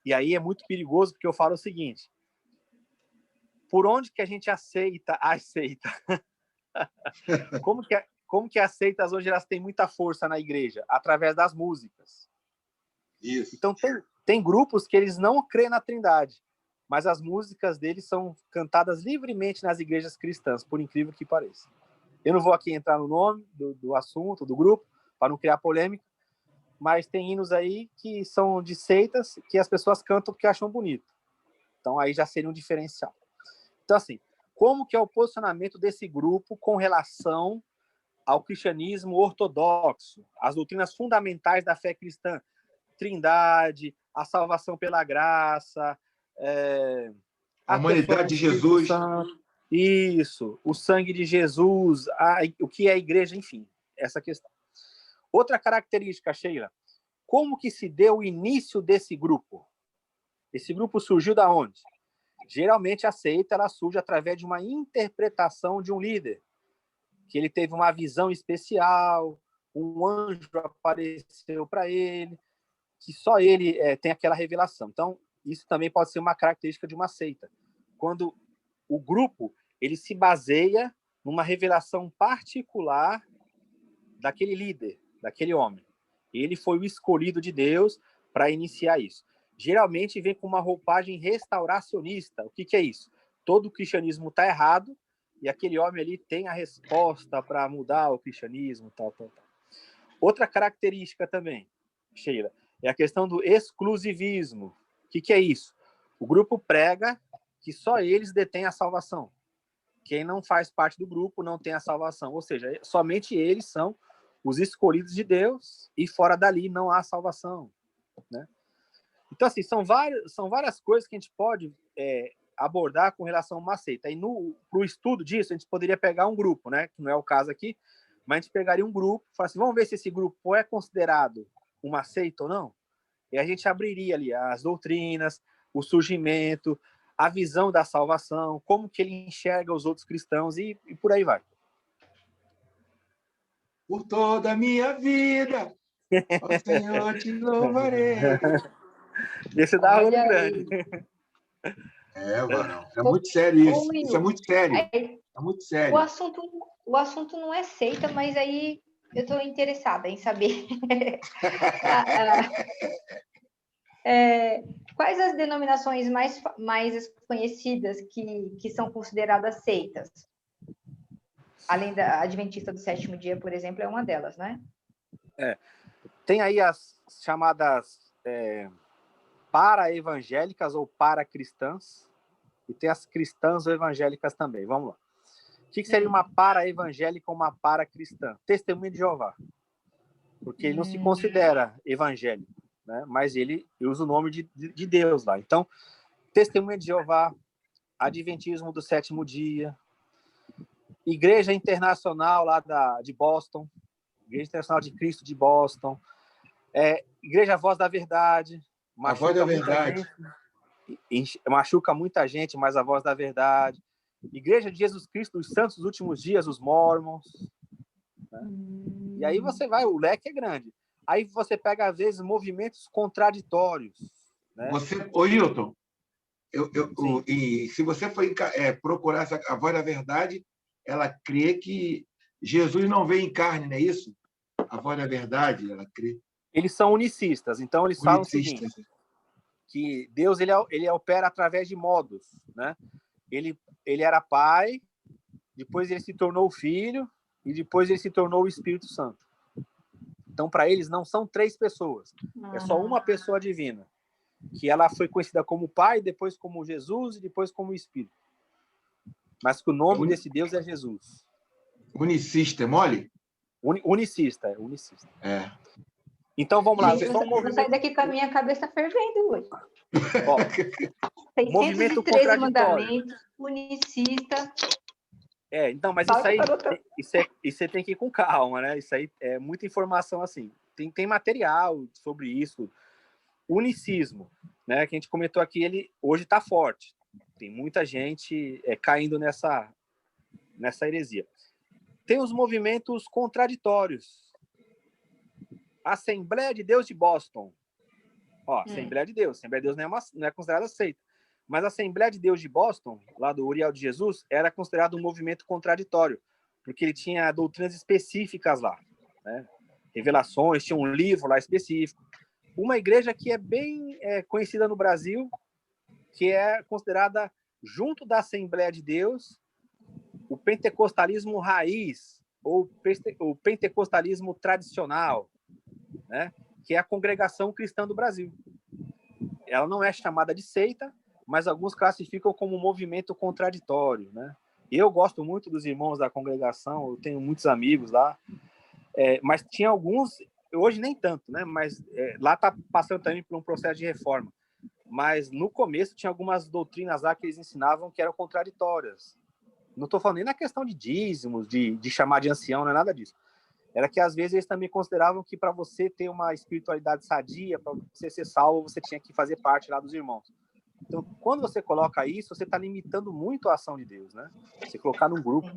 E aí é muito perigoso, porque eu falo o seguinte: por onde que a gente aceita a seita? Como que as seitas hoje elas têm muita força na igreja? Através das músicas. Isso. Então tem grupos que eles não creem na Trindade, mas as músicas deles são cantadas livremente nas igrejas cristãs, por incrível que pareça. Eu não vou aqui entrar no nome do assunto, do grupo, para não criar polêmica, mas tem hinos aí que são de seitas que as pessoas cantam porque acham bonito. Então aí já seria um diferencial. Então, assim, como que é o posicionamento desse grupo com relação ao cristianismo ortodoxo, as doutrinas fundamentais da fé cristã? Trindade, a salvação pela graça, a humanidade de Jesus. Isso, o sangue de Jesus, o que é a igreja, enfim, essa questão. Outra característica, Sheila, como que se deu o início desse grupo? Esse grupo surgiu da onde? Geralmente a seita ela surge através de uma interpretação de um líder, que ele teve uma visão especial, um anjo apareceu para ele, que só ele tem aquela revelação. Então, isso também pode ser uma característica de uma seita. Quando o grupo ele se baseia numa revelação particular daquele líder, daquele homem. Ele foi o escolhido de Deus para iniciar isso. Geralmente vem com uma roupagem restauracionista. O que é isso? Todo o cristianismo está errado e aquele homem ali tem a resposta para mudar o cristianismo, tal. Outra característica também, Sheila, é a questão do exclusivismo. O que é isso? O grupo prega que só eles detêm a salvação. Quem não faz parte do grupo não tem a salvação. Ou seja, somente eles são os escolhidos de Deus e fora dali não há salvação, né? Então, assim, são várias coisas que a gente pode abordar com relação a uma seita. E para o estudo disso, a gente poderia pegar um grupo, né? Que não é o caso aqui, mas a gente pegaria um grupo e falaria assim, vamos ver se esse grupo é considerado uma seita ou não? E a gente abriria ali as doutrinas, o surgimento, a visão da salvação, como que ele enxerga os outros cristãos e por aí vai. Por toda a minha vida, ó Senhor, te louvarei. Esse dá olho grande. Varão. É muito sério isso. Isso é muito sério. É muito sério. O assunto não é seita, mas aí eu estou interessada em saber. Quais as denominações mais conhecidas que são consideradas seitas? Além da Adventista do Sétimo Dia, por exemplo, é uma delas, né? Tem aí as chamadas para-evangélicas ou para-cristãs, e tem as cristãs ou evangélicas também. Vamos lá. O que seria uma para-evangélica ou uma para-cristã? Testemunha de Jeová. Porque ele não se considera evangélico, né? Mas ele usa o nome de Deus lá. Então, Testemunha de Jeová, Adventismo do Sétimo Dia, Igreja Internacional lá de Boston, Igreja Internacional de Cristo de Boston, Igreja Voz da Verdade, a Voz da Verdade. Machuca muita gente, mas a Voz da Verdade. Igreja de Jesus Cristo dos Santos dos Últimos Dias, os Mormons. Né? E aí você vai, o leque é grande. Aí você pega, às vezes, movimentos contraditórios. Né? Ô, Hilton, E se você for procurar a voz da verdade, ela crê que Jesus não veio em carne, não é isso? A voz da verdade, ela crê. Eles são unicistas, então eles falam o Unicista. seguinte, que Deus ele opera através de modos, né? Ele era pai, depois ele se tornou filho e depois ele se tornou o Espírito Santo. Então, para eles, não são 3 pessoas, é só uma pessoa divina, que ela foi conhecida como Pai, depois como Jesus e depois como Espírito. Mas que o nome desse Deus é Jesus. Unicista, é mole? Unicista. É. Então, vamos lá. Gente, vou sair daqui com a minha cabeça fervendo hoje. Ó, 613 mandamentos, unicista. Então, mas isso aí tem que ir com calma, né? Isso aí é muita informação, assim. Tem material sobre isso. Unicismo, né? Que a gente comentou aqui, ele hoje está forte. Tem muita gente caindo nessa heresia. Tem os movimentos contraditórios. Assembleia de Deus de Boston. Assembleia de Deus não é considerada seita. Mas a Assembleia de Deus de Boston, lá do Uriel de Jesus, era considerado um movimento contraditório, porque ele tinha doutrinas específicas lá, né? Revelações, tinha um livro lá específico. Uma igreja que é bem conhecida no Brasil, que é considerada, junto da Assembleia de Deus, o pentecostalismo raiz, ou o pentecostalismo tradicional, né? Que é a Congregação Cristã do Brasil. Ela não é chamada de seita, mas alguns classificam como um movimento contraditório, né? Eu gosto muito dos irmãos da congregação, eu tenho muitos amigos lá, mas tinha alguns, hoje nem tanto, né? Mas lá está passando também por um processo de reforma. Mas no começo tinha algumas doutrinas lá que eles ensinavam que eram contraditórias. Não estou falando nem na questão de dízimos, de chamar de ancião, não é nada disso. Era que às vezes eles também consideravam que para você ter uma espiritualidade sadia, para você ser salvo, você tinha que fazer parte lá dos irmãos. Então, quando você coloca isso, você está limitando muito a ação de Deus, né? Você colocar num grupo.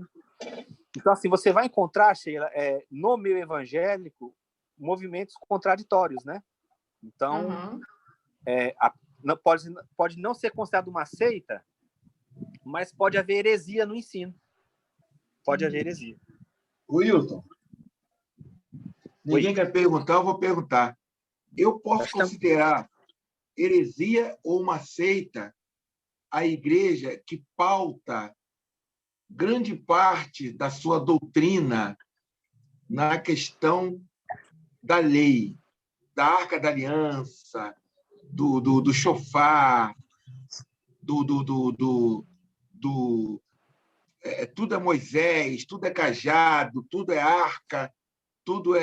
Então, assim, você vai encontrar, Sheila, no meio evangélico, movimentos contraditórios, né? Então, pode não ser considerado uma seita, mas pode haver heresia no ensino. Pode haver heresia. Wilton, ninguém quer perguntar, eu vou perguntar. Eu posso considerar heresia ou uma seita a igreja que pauta grande parte da sua doutrina na questão da lei, da Arca da Aliança, do shofar, tudo é Moisés, tudo é cajado, tudo é arca, tudo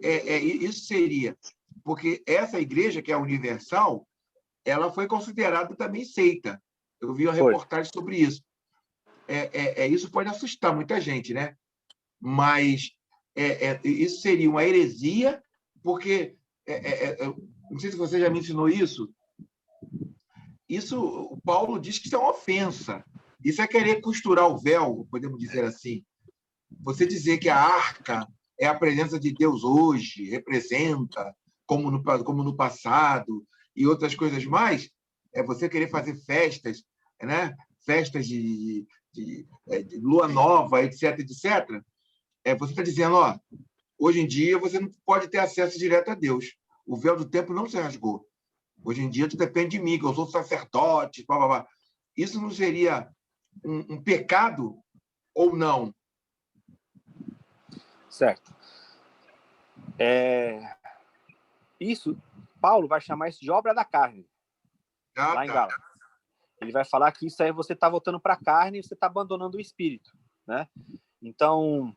isso seria. Porque essa igreja, que é a universal, ela foi considerada também seita. Eu vi uma reportagem sobre isso. Isso pode assustar muita gente, né? Mas isso seria uma heresia, porque não sei se você já me ensinou isso. Isso, o Paulo diz que isso é uma ofensa. Isso é querer costurar o véu, podemos dizer assim. Você dizer que a arca é a presença de Deus hoje, representa, como no passado, e outras coisas mais, é você querer fazer festas, né? Festas de lua nova, etc., etc. Você está dizendo, hoje em dia você não pode ter acesso direto a Deus. O véu do templo não se rasgou. Hoje em dia tu depende de mim, que eu sou sacerdote, blá, blá, blá. Isso não seria um pecado ou não? Certo. Isso, Paulo vai chamar isso de obra da carne, lá em Gálatas. Ele vai falar que isso aí você está voltando para a carne e você está abandonando o espírito, né? Então,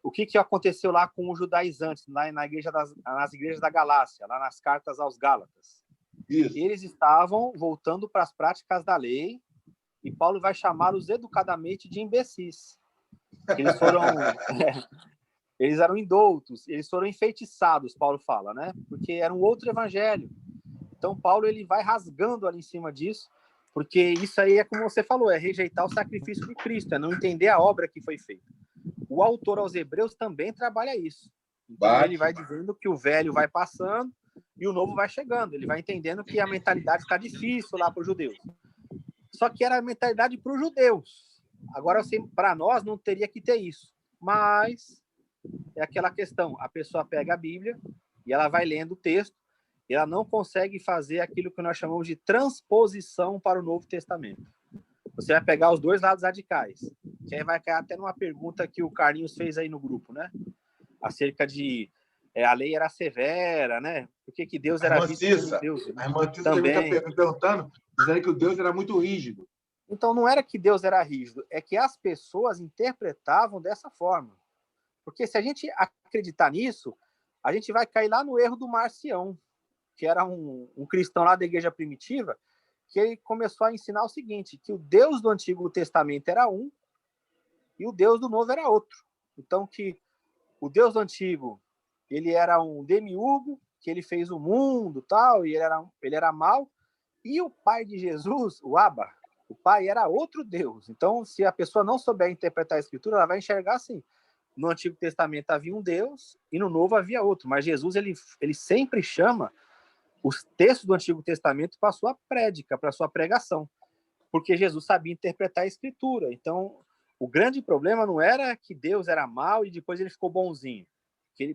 o que aconteceu lá com os judaizantes, lá nas igrejas da Galácia, lá nas cartas aos Gálatas? Isso. Eles estavam voltando para as práticas da lei e Paulo vai chamá-los educadamente de imbecis. Eles foram... eles eram indoutos, eles foram enfeitiçados, Paulo fala, né? Porque era um outro evangelho. Então, Paulo ele vai rasgando ali em cima disso, porque isso aí é como você falou, é rejeitar o sacrifício de Cristo, é não entender a obra que foi feita. O autor aos Hebreus também trabalha isso. Então, ele vai dizendo que o velho vai passando, e o novo vai chegando. Ele vai entendendo que a mentalidade está difícil lá para os judeus. Só que era a mentalidade para os judeus. Agora, para nós, não teria que ter isso. Mas é aquela questão. A pessoa pega a Bíblia e ela vai lendo o texto e ela não consegue fazer aquilo que nós chamamos de transposição para o Novo Testamento. Você vai pegar os dois lados radicais. Que aí vai cair até numa pergunta que o Carlinhos fez aí no grupo, né? Acerca de a lei era severa, né? Por que Deus era visto como Deus? A irmã Cissa também está perguntando, dizendo que o Deus era muito rígido. Então, não era que Deus era rígido, é que as pessoas interpretavam dessa forma. Porque se a gente acreditar nisso, a gente vai cair lá no erro do Marcião, que era um cristão lá da igreja primitiva, que ele começou a ensinar o seguinte, que o Deus do Antigo Testamento era um e o Deus do Novo era outro. Então, que o Deus do Antigo, ele era um demiurgo, que ele fez o mundo, tal, e ele era mau, e o pai de Jesus, o Abba, o pai era outro Deus. Então, se a pessoa não souber interpretar a Escritura, ela vai enxergar assim. No Antigo Testamento havia um Deus e no Novo havia outro. Mas Jesus, ele sempre chama os textos do Antigo Testamento para a sua prédica, para a sua pregação. Porque Jesus sabia interpretar a Escritura. Então, o grande problema não era que Deus era mau e depois ele ficou bonzinho.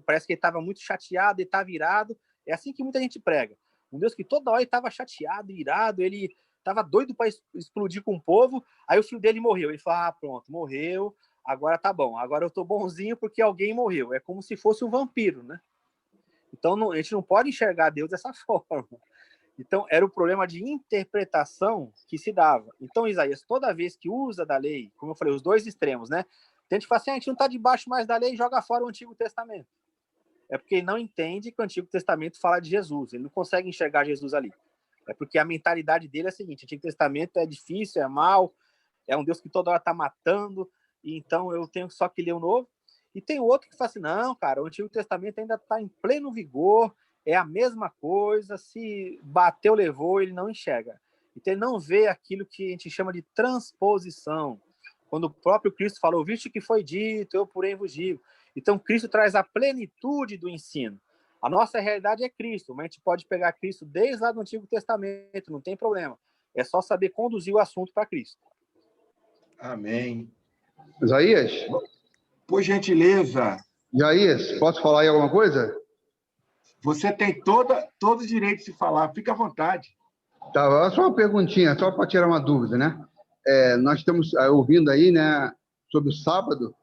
Parece que ele estava muito chateado e estava irado. É assim que muita gente prega. Um Deus que toda hora estava chateado, irado, ele estava doido para explodir com o povo, aí o filho dele morreu. Ele falou, pronto, morreu, agora tá bom. Agora eu tô bonzinho porque alguém morreu. É como se fosse um vampiro, né? Então, a gente não pode enxergar Deus dessa forma. Então, era o problema de interpretação que se dava. Então, Isaías, toda vez que usa da lei, como eu falei, os dois extremos, né? Tem gente que fala assim, a gente não está debaixo mais da lei e joga fora o Antigo Testamento. É porque ele não entende que o Antigo Testamento fala de Jesus. Ele não consegue enxergar Jesus ali. É porque a mentalidade dele é a seguinte, o Antigo Testamento é difícil, é mau, é um Deus que toda hora está matando, e então eu tenho só que ler o Novo. E tem outro que fala assim, não, cara, o Antigo Testamento ainda está em pleno vigor, é a mesma coisa, se bateu, levou, ele não enxerga. Então ele não vê aquilo que a gente chama de transposição. Quando o próprio Cristo falou, viste o que foi dito, eu porém vos digo. Então Cristo traz a plenitude do ensino. A nossa realidade é Cristo, mas a gente pode pegar Cristo desde lá do Antigo Testamento, não tem problema. É só saber conduzir o assunto para Cristo. Amém. Isaías? Por gentileza. Isaías, posso falar aí alguma coisa? Você tem todo o direito de falar, fica à vontade. Tá, só uma perguntinha, só para tirar uma dúvida, né? Nós estamos ouvindo aí, né, sobre o sábado,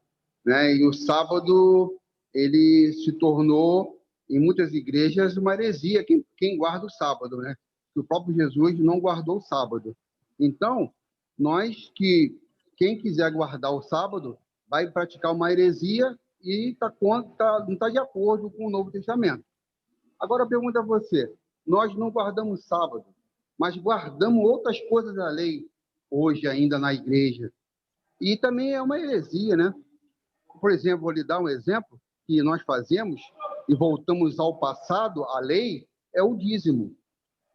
né? E o sábado, ele se tornou, em muitas igrejas, uma heresia, quem guarda o sábado, né? O próprio Jesus não guardou o sábado. Então, quem quiser guardar o sábado, vai praticar uma heresia e não está de acordo com o Novo Testamento. Agora, eu pergunto a você, nós não guardamos sábado, mas guardamos outras coisas da lei hoje ainda na igreja. E também é uma heresia, né? Por exemplo, vou lhe dar um exemplo que nós fazemos e voltamos ao passado, a lei é o dízimo.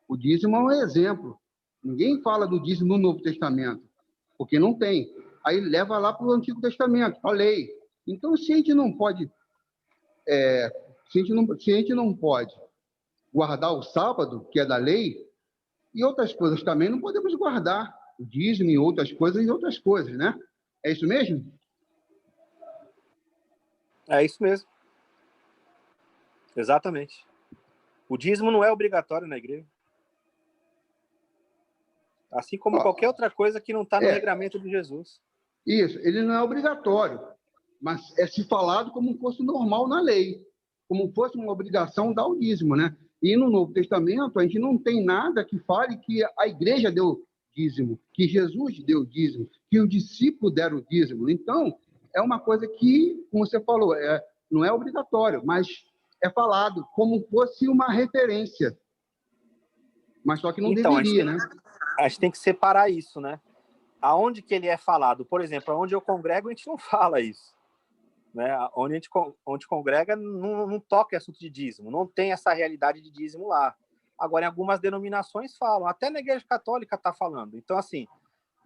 O dízimo é um exemplo. Ninguém fala do dízimo no Novo Testamento, porque não tem. Aí leva lá para o Antigo Testamento, a lei. Então, se a gente não pode guardar o sábado, que é da lei, e outras coisas também não podemos guardar. O dízimo e outras coisas, né? É isso mesmo? É isso mesmo. Exatamente. O dízimo não é obrigatório na igreja. Assim como qualquer outra coisa que não está no regramento de Jesus. Isso, ele não é obrigatório, mas é se falado como fosse normal na lei, como fosse uma obrigação dar o dízimo, né? E no Novo Testamento, a gente não tem nada que fale que a igreja deu dízimo, que Jesus deu dízimo, que os discípulos deram dízimo. Então, é uma coisa que, como você falou, não é obrigatório, mas é falado como fosse uma referência. Mas só que não deveria, né? A gente tem que separar isso, né? Aonde que ele é falado? Por exemplo, aonde eu congrego, a gente não fala isso. Né? Onde congrega, não toca assunto de dízimo. Não tem essa realidade de dízimo lá. Agora, em algumas denominações falam. Até na Igreja Católica está falando. Então, assim,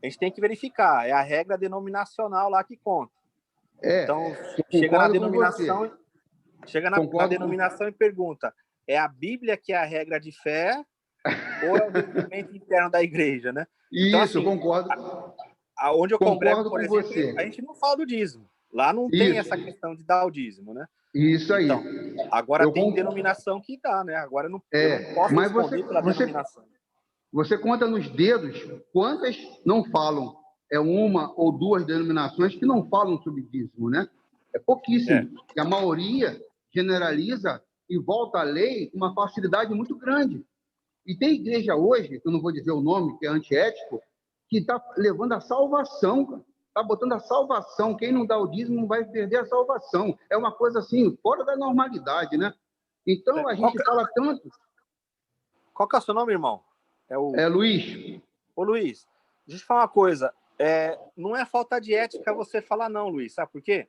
a gente tem que verificar. É a regra denominacional lá que conta. Então, chega na denominação e pergunta, é a Bíblia que é a regra de fé ou é o regimento interno da igreja, né? Então, Isso, assim, concordo. onde eu congrego, Concordo por com exemplo, você. a gente não fala do dízimo. Lá não tem Isso. essa questão de dar o dízimo, né? Isso aí. Então, agora Eu tem concordo. denominação que dá, né? Agora eu não posso Mas responder pela denominação. você conta nos dedos quantas não falam. É uma ou duas denominações que não falam sobre dízimo, né? É pouquíssimo. E a maioria generaliza e volta à lei com uma facilidade muito grande. E tem igreja hoje, que eu não vou dizer o nome, que é antiético, que está levando a salvação, está botando a salvação. Quem não dá o dízimo vai perder a salvação. É uma coisa assim, fora da normalidade, né? Então, a gente fala tanto... Qual que é o seu nome, irmão? É Luiz. Ô, Luiz, deixa eu te falar uma coisa. Não é falta de ética você falar não, Luiz. Sabe por quê?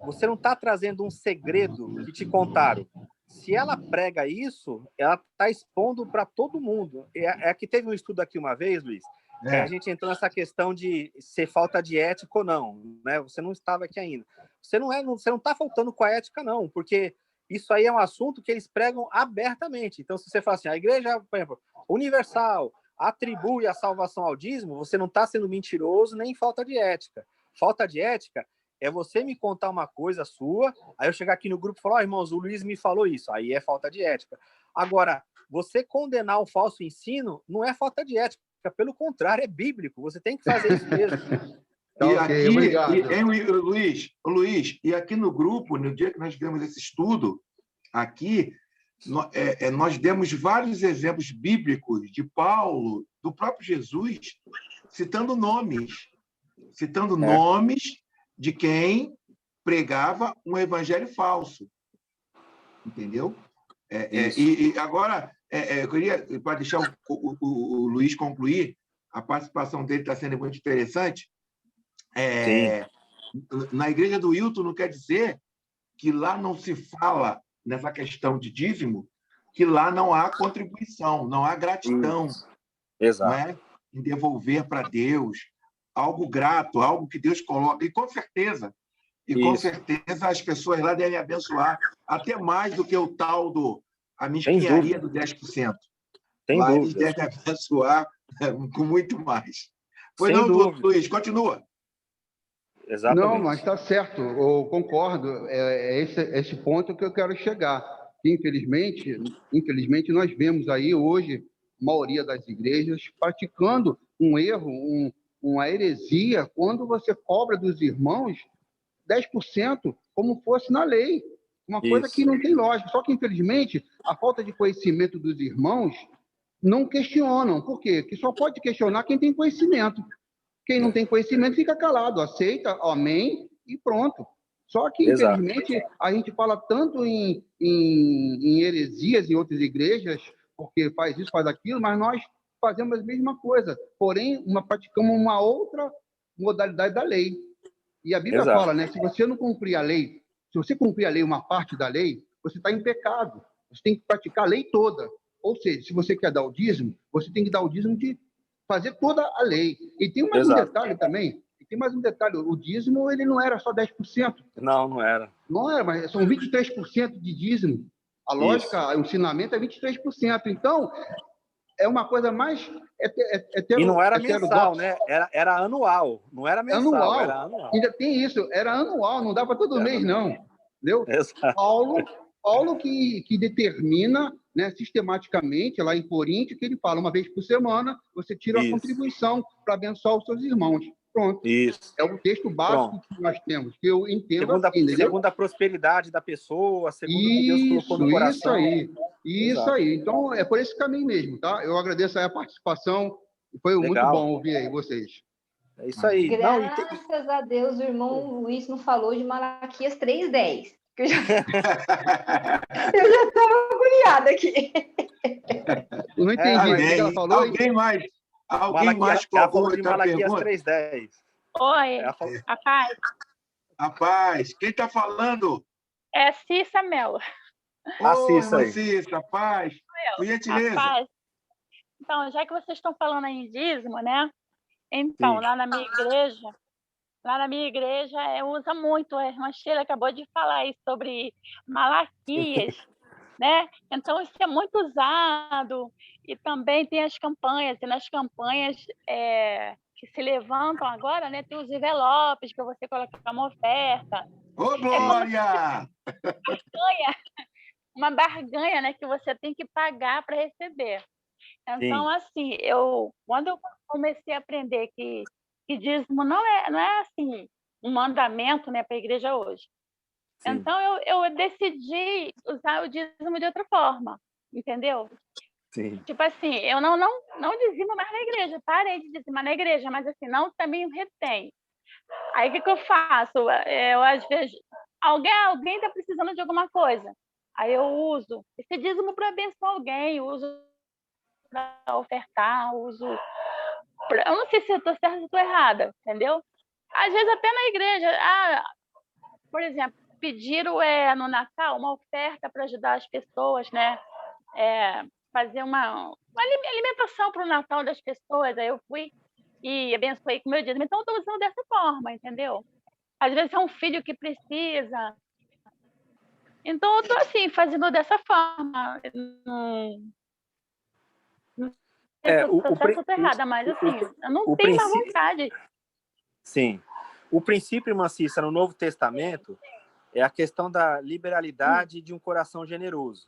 Você não está trazendo um segredo que te contaram. Se ela prega isso, ela está expondo para todo mundo. É que teve um estudo aqui uma vez, Luiz, que a gente entrou nessa questão de ser falta de ética ou não, né? Você não estava aqui ainda. Você não está faltando com a ética, não, porque isso aí é um assunto que eles pregam abertamente. Então, se você fala assim, a igreja, por exemplo, universal, atribui a salvação ao dízimo, você não está sendo mentiroso nem falta de ética. Falta de ética é você me contar uma coisa sua, aí eu chegar aqui no grupo e falar, irmãos, o Luiz me falou isso. Aí é falta de ética. Agora, você condenar o falso ensino não é falta de ética, pelo contrário, é bíblico. Você tem que fazer isso mesmo. E aqui, Luiz, e aqui no grupo, no dia que nós vimos esse estudo, aqui, nós demos vários exemplos bíblicos de Paulo, do próprio Jesus, citando nomes de quem pregava um evangelho falso. Entendeu? E agora, eu queria, para deixar o Luiz concluir, a participação dele está sendo muito interessante. Na igreja do Hilton, não quer dizer que lá não se fala nessa questão de dízimo, que lá não há contribuição, não há gratidão. Exato. Não é? Em devolver para Deus algo grato, algo que Deus coloca. E com certeza as pessoas lá devem abençoar até mais do que o tal a mesquinharia do 10%. Lá eles devem abençoar com muito mais. Pois não, Luiz, continua. Exatamente. Não, mas está certo, eu concordo. É esse ponto que eu quero chegar. Infelizmente, nós vemos aí hoje a maioria das igrejas praticando um erro, uma heresia, quando você cobra dos irmãos 10% como fosse na lei. Uma coisa que não tem lógica. Só que, infelizmente, a falta de conhecimento dos irmãos não questionam. Por quê? Porque só pode questionar quem tem conhecimento. Quem não tem conhecimento fica calado, aceita, amém, e pronto. Só que, infelizmente, a gente fala tanto em heresias em outras igrejas, porque faz isso, faz aquilo, mas nós fazemos a mesma coisa, porém, praticamos uma outra modalidade da lei. E a Bíblia fala, né? Se você não cumprir a lei, se você cumprir a lei, uma parte da lei, você está em pecado. Você tem que praticar a lei toda. Ou seja, se você quer dar o dízimo, você tem que dar o dízimo de fazer toda a lei. E tem mais um detalhe também. O dízimo, ele não era só 10%. Não era. Não era, mas são 23% de dízimo. A lógica, o ensinamento é 23%. Então, é uma coisa mais... E não era mensal, né? Era anual. Não era mensal, era anual. Ainda tem isso, era anual, não dá para todo mês, não. Entendeu? Paulo que determina, né, sistematicamente, lá em Coríntios, que ele fala, uma vez por semana, você tira a contribuição para abençoar os seus irmãos. Pronto. Isso. É o texto básico que nós temos, que eu entendo segundo a prosperidade da pessoa, segundo o que Deus colocou no coração. Isso aí. Então, é por esse caminho mesmo, tá? Eu agradeço aí a participação, foi muito bom ouvir aí vocês. É isso aí. Graças a Deus, o irmão Luiz não falou de Malaquias 3:10. Eu já estava agoniada aqui. Eu não entendi. Ela falou, alguém mais colocou outra Malaquias 3:10. Oi, a paz. Quem está falando? É Cissa Mel. Cissa, paz. Por gentileza. Paz. Então, já que vocês estão falando aí em dízimo, né? Então, lá na minha igreja, usa muito, a irmã Sheila acabou de falar aí sobre Malaquias. né? Então, isso é muito usado. E também tem as campanhas, e nas campanhas que se levantam agora, né? Tem os envelopes para você colocar uma oferta. Ô, É como se Glória! ganha, uma barganha, né? Que você tem que pagar para receber. Então, Sim, assim, quando eu comecei a aprender que dízimo não é assim um mandamento, né, para a igreja hoje. sim, Então, eu decidi usar o dízimo de outra forma, entendeu? sim. Tipo assim, eu não dizimo mais na igreja, parei de dizimar na igreja, mas assim, não também retém. Aí, o que eu faço? Eu, às vezes, alguém está precisando de alguma coisa, aí eu uso esse dízimo para abençoar alguém, uso para ofertar, uso... Eu não sei se eu estou certa ou estou errada, entendeu? Às vezes até na igreja, por exemplo, pediram no Natal uma oferta para ajudar as pessoas, né? Fazer uma alimentação para o Natal das pessoas. Aí eu fui e abençoei com o meu dízimo. Então, eu estou usando dessa forma, entendeu? Às vezes é um filho que precisa. Então, eu estou assim, fazendo dessa forma. Não sei se É, eu estou certa ou estou errada, mas assim, eu não o tenho mais princípio, vontade. sim. O princípio, irmã Cissa, no Novo Testamento é a questão da liberalidade de um coração generoso.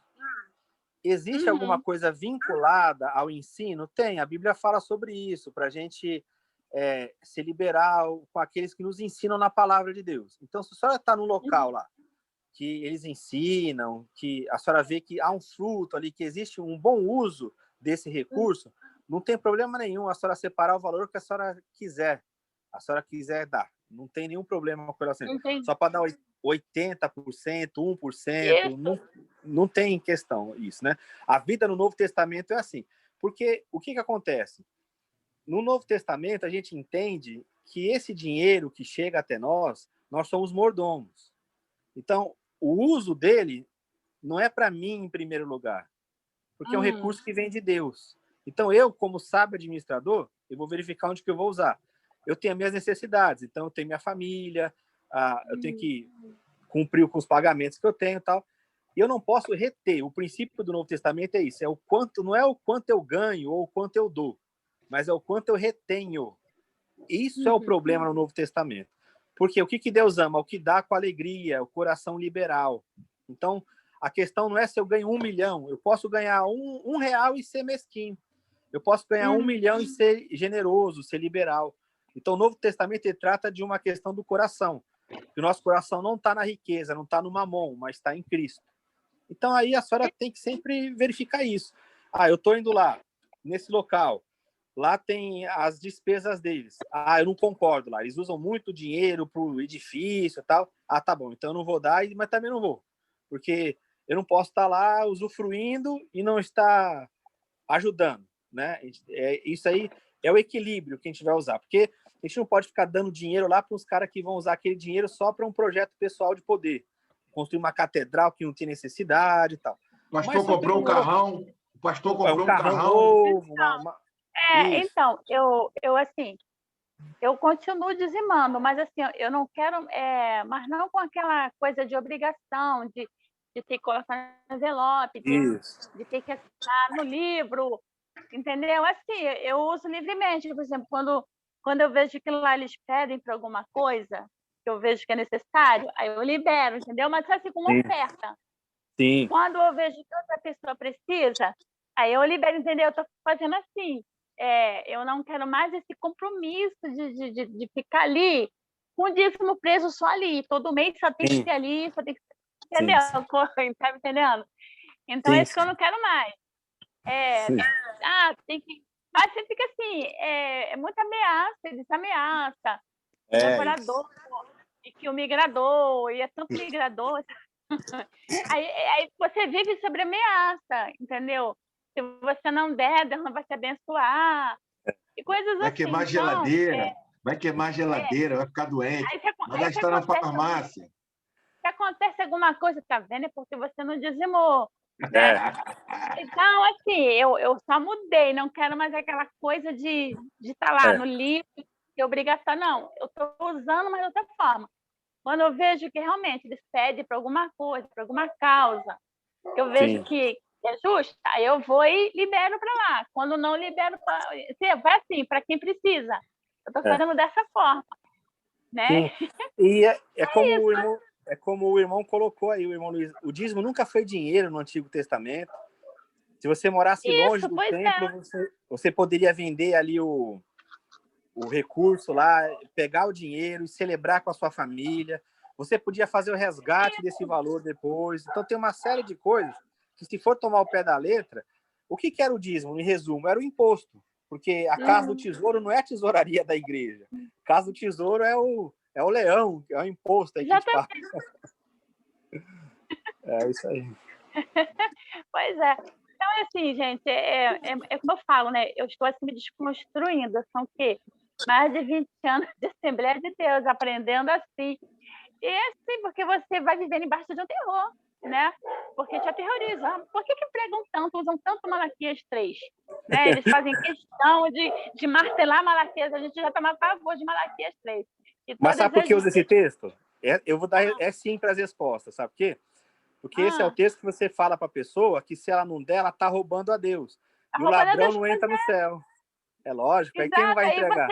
Existe alguma Uhum. coisa vinculada ao ensino? Tem, a Bíblia fala sobre isso, para a gente ser liberal com aqueles que nos ensinam na palavra de Deus. Então, se a senhora está num local lá, que eles ensinam, que a senhora vê que há um fruto ali, que existe um bom uso desse recurso, não tem problema nenhum a senhora separar o valor que a senhora quiser dar. Não tem nenhum problema com relação a isso. Entendi. Só para dar 80%, 1%, Isso. não tem questão isso, né? A vida no Novo Testamento é assim. Porque o que acontece? No Novo Testamento, a gente entende que esse dinheiro que chega até nós somos mordomos. Então, o uso dele não é para mim em primeiro lugar, porque é um recurso que vem de Deus. Então, eu, como sábio administrador, eu vou verificar onde que eu vou usar. Eu tenho as minhas necessidades, então eu tenho minha família, eu tenho que cumprir com os pagamentos que eu tenho e tal. E eu não posso reter. O princípio do Novo Testamento é isso, não é o quanto eu ganho ou o quanto eu dou, mas é o quanto eu retenho. Isso é o problema no Novo Testamento. Porque o que Deus ama? O que dá com alegria, o coração liberal. Então, a questão não é se eu ganho 1 milhão. Eu posso ganhar um real e ser mesquinho. Eu posso ganhar 1 milhão e ser generoso, ser liberal. Então, o Novo Testamento ele trata de uma questão do coração. Que o nosso coração não está na riqueza, não está no mamon, mas está em Cristo. Então, aí a senhora tem que sempre verificar isso. Eu estou indo lá, nesse local. Lá tem as despesas deles. Eu não concordo lá. Eles usam muito dinheiro para o edifício e tal. Tá bom, então eu não vou dar, mas também não vou. Porque eu não posso estar lá usufruindo e não estar ajudando, né? Isso aí é o equilíbrio que a gente vai usar. Porque a gente não pode ficar dando dinheiro lá para os caras que vão usar aquele dinheiro só para um projeto pessoal de poder. Construir uma catedral que não tem necessidade e tal. O pastor Mas se eu tenho comprou um carrão. O pastor um comprou um carrão carrão. novo, isso. Então, assim, eu continuo dizimando, mas assim, eu não quero, mas não com aquela coisa de obrigação, de ter que colocar no envelope, Isso. de ter que assinar no livro, entendeu? Assim, eu uso livremente, por exemplo, quando eu vejo que lá eles pedem para alguma coisa, que eu vejo que é necessário, aí eu libero, entendeu? Mas assim, com uma Sim. oferta. Sim. Quando eu vejo que outra pessoa precisa, aí eu libero, entendeu? Eu estou fazendo assim. Eu não quero mais esse compromisso de ficar ali com o dízimo preso só ali. Todo mês só tem que ter ali, só tem que... Entendeu? Tá me entendendo? Então, é isso que eu não quero mais. Tem que... Mas você fica assim, é muita ameaça, eles ameaçam. Decorador, e que o migrador, e é tanto migrador. Aí você vive sobre ameaça, entendeu? Se você não der, Deus não vai te abençoar. E coisas Vai assim. queimar Então, geladeira. Vai queimar geladeira, vai ficar doente. Vai estar na farmácia. Se acontece alguma coisa, tá vendo? É porque você não dizimou, né? Então, assim, eu só mudei. Não quero mais aquela coisa de estar lá no livro, de obrigação. Não, eu estou usando, mas de outra forma. Quando eu vejo que realmente eles pedem para alguma coisa, para alguma causa, que eu vejo Sim. que é justa, aí eu vou e libero para lá. Quando não libero, vai assim, para quem precisa. Eu estou fazendo dessa forma, né? Sim. E Isso. é como o irmão colocou aí, o irmão Luiz. O dízimo nunca foi dinheiro no Antigo Testamento. Se você morasse longe Isso, do pois templo, você poderia vender ali o recurso lá, pegar o dinheiro e celebrar com a sua família. Você podia fazer o resgate desse valor depois. Então, tem uma série de coisas que, se for tomar o pé da letra, o que era o dízimo, em resumo? Era o imposto. Porque a Casa do Tesouro não é a tesouraria da igreja. A Casa do Tesouro é o leão, é o imposto aí que a gente paga. É isso aí. Pois é. Então, assim, gente, é como eu falo, né? Eu estou assim me desconstruindo. São o quê? Mais de 20 anos de Assembleia de Deus, aprendendo assim. E assim, porque você vai vivendo embaixo de um terror, né? Porque te aterroriza. Por que pregam tanto, usam tanto Malaquias 3? Né? Eles fazem questão de martelar Malaquias. A gente já toma pavor de Malaquias 3. Mas sabe por que usa esse texto? Eu vou dar sim para as respostas, sabe por quê? Porque esse é o texto que você fala para a pessoa que, se ela não der, ela está roubando a Deus. E o ladrão não entra no céu. É lógico. Aí quem não vai entregar?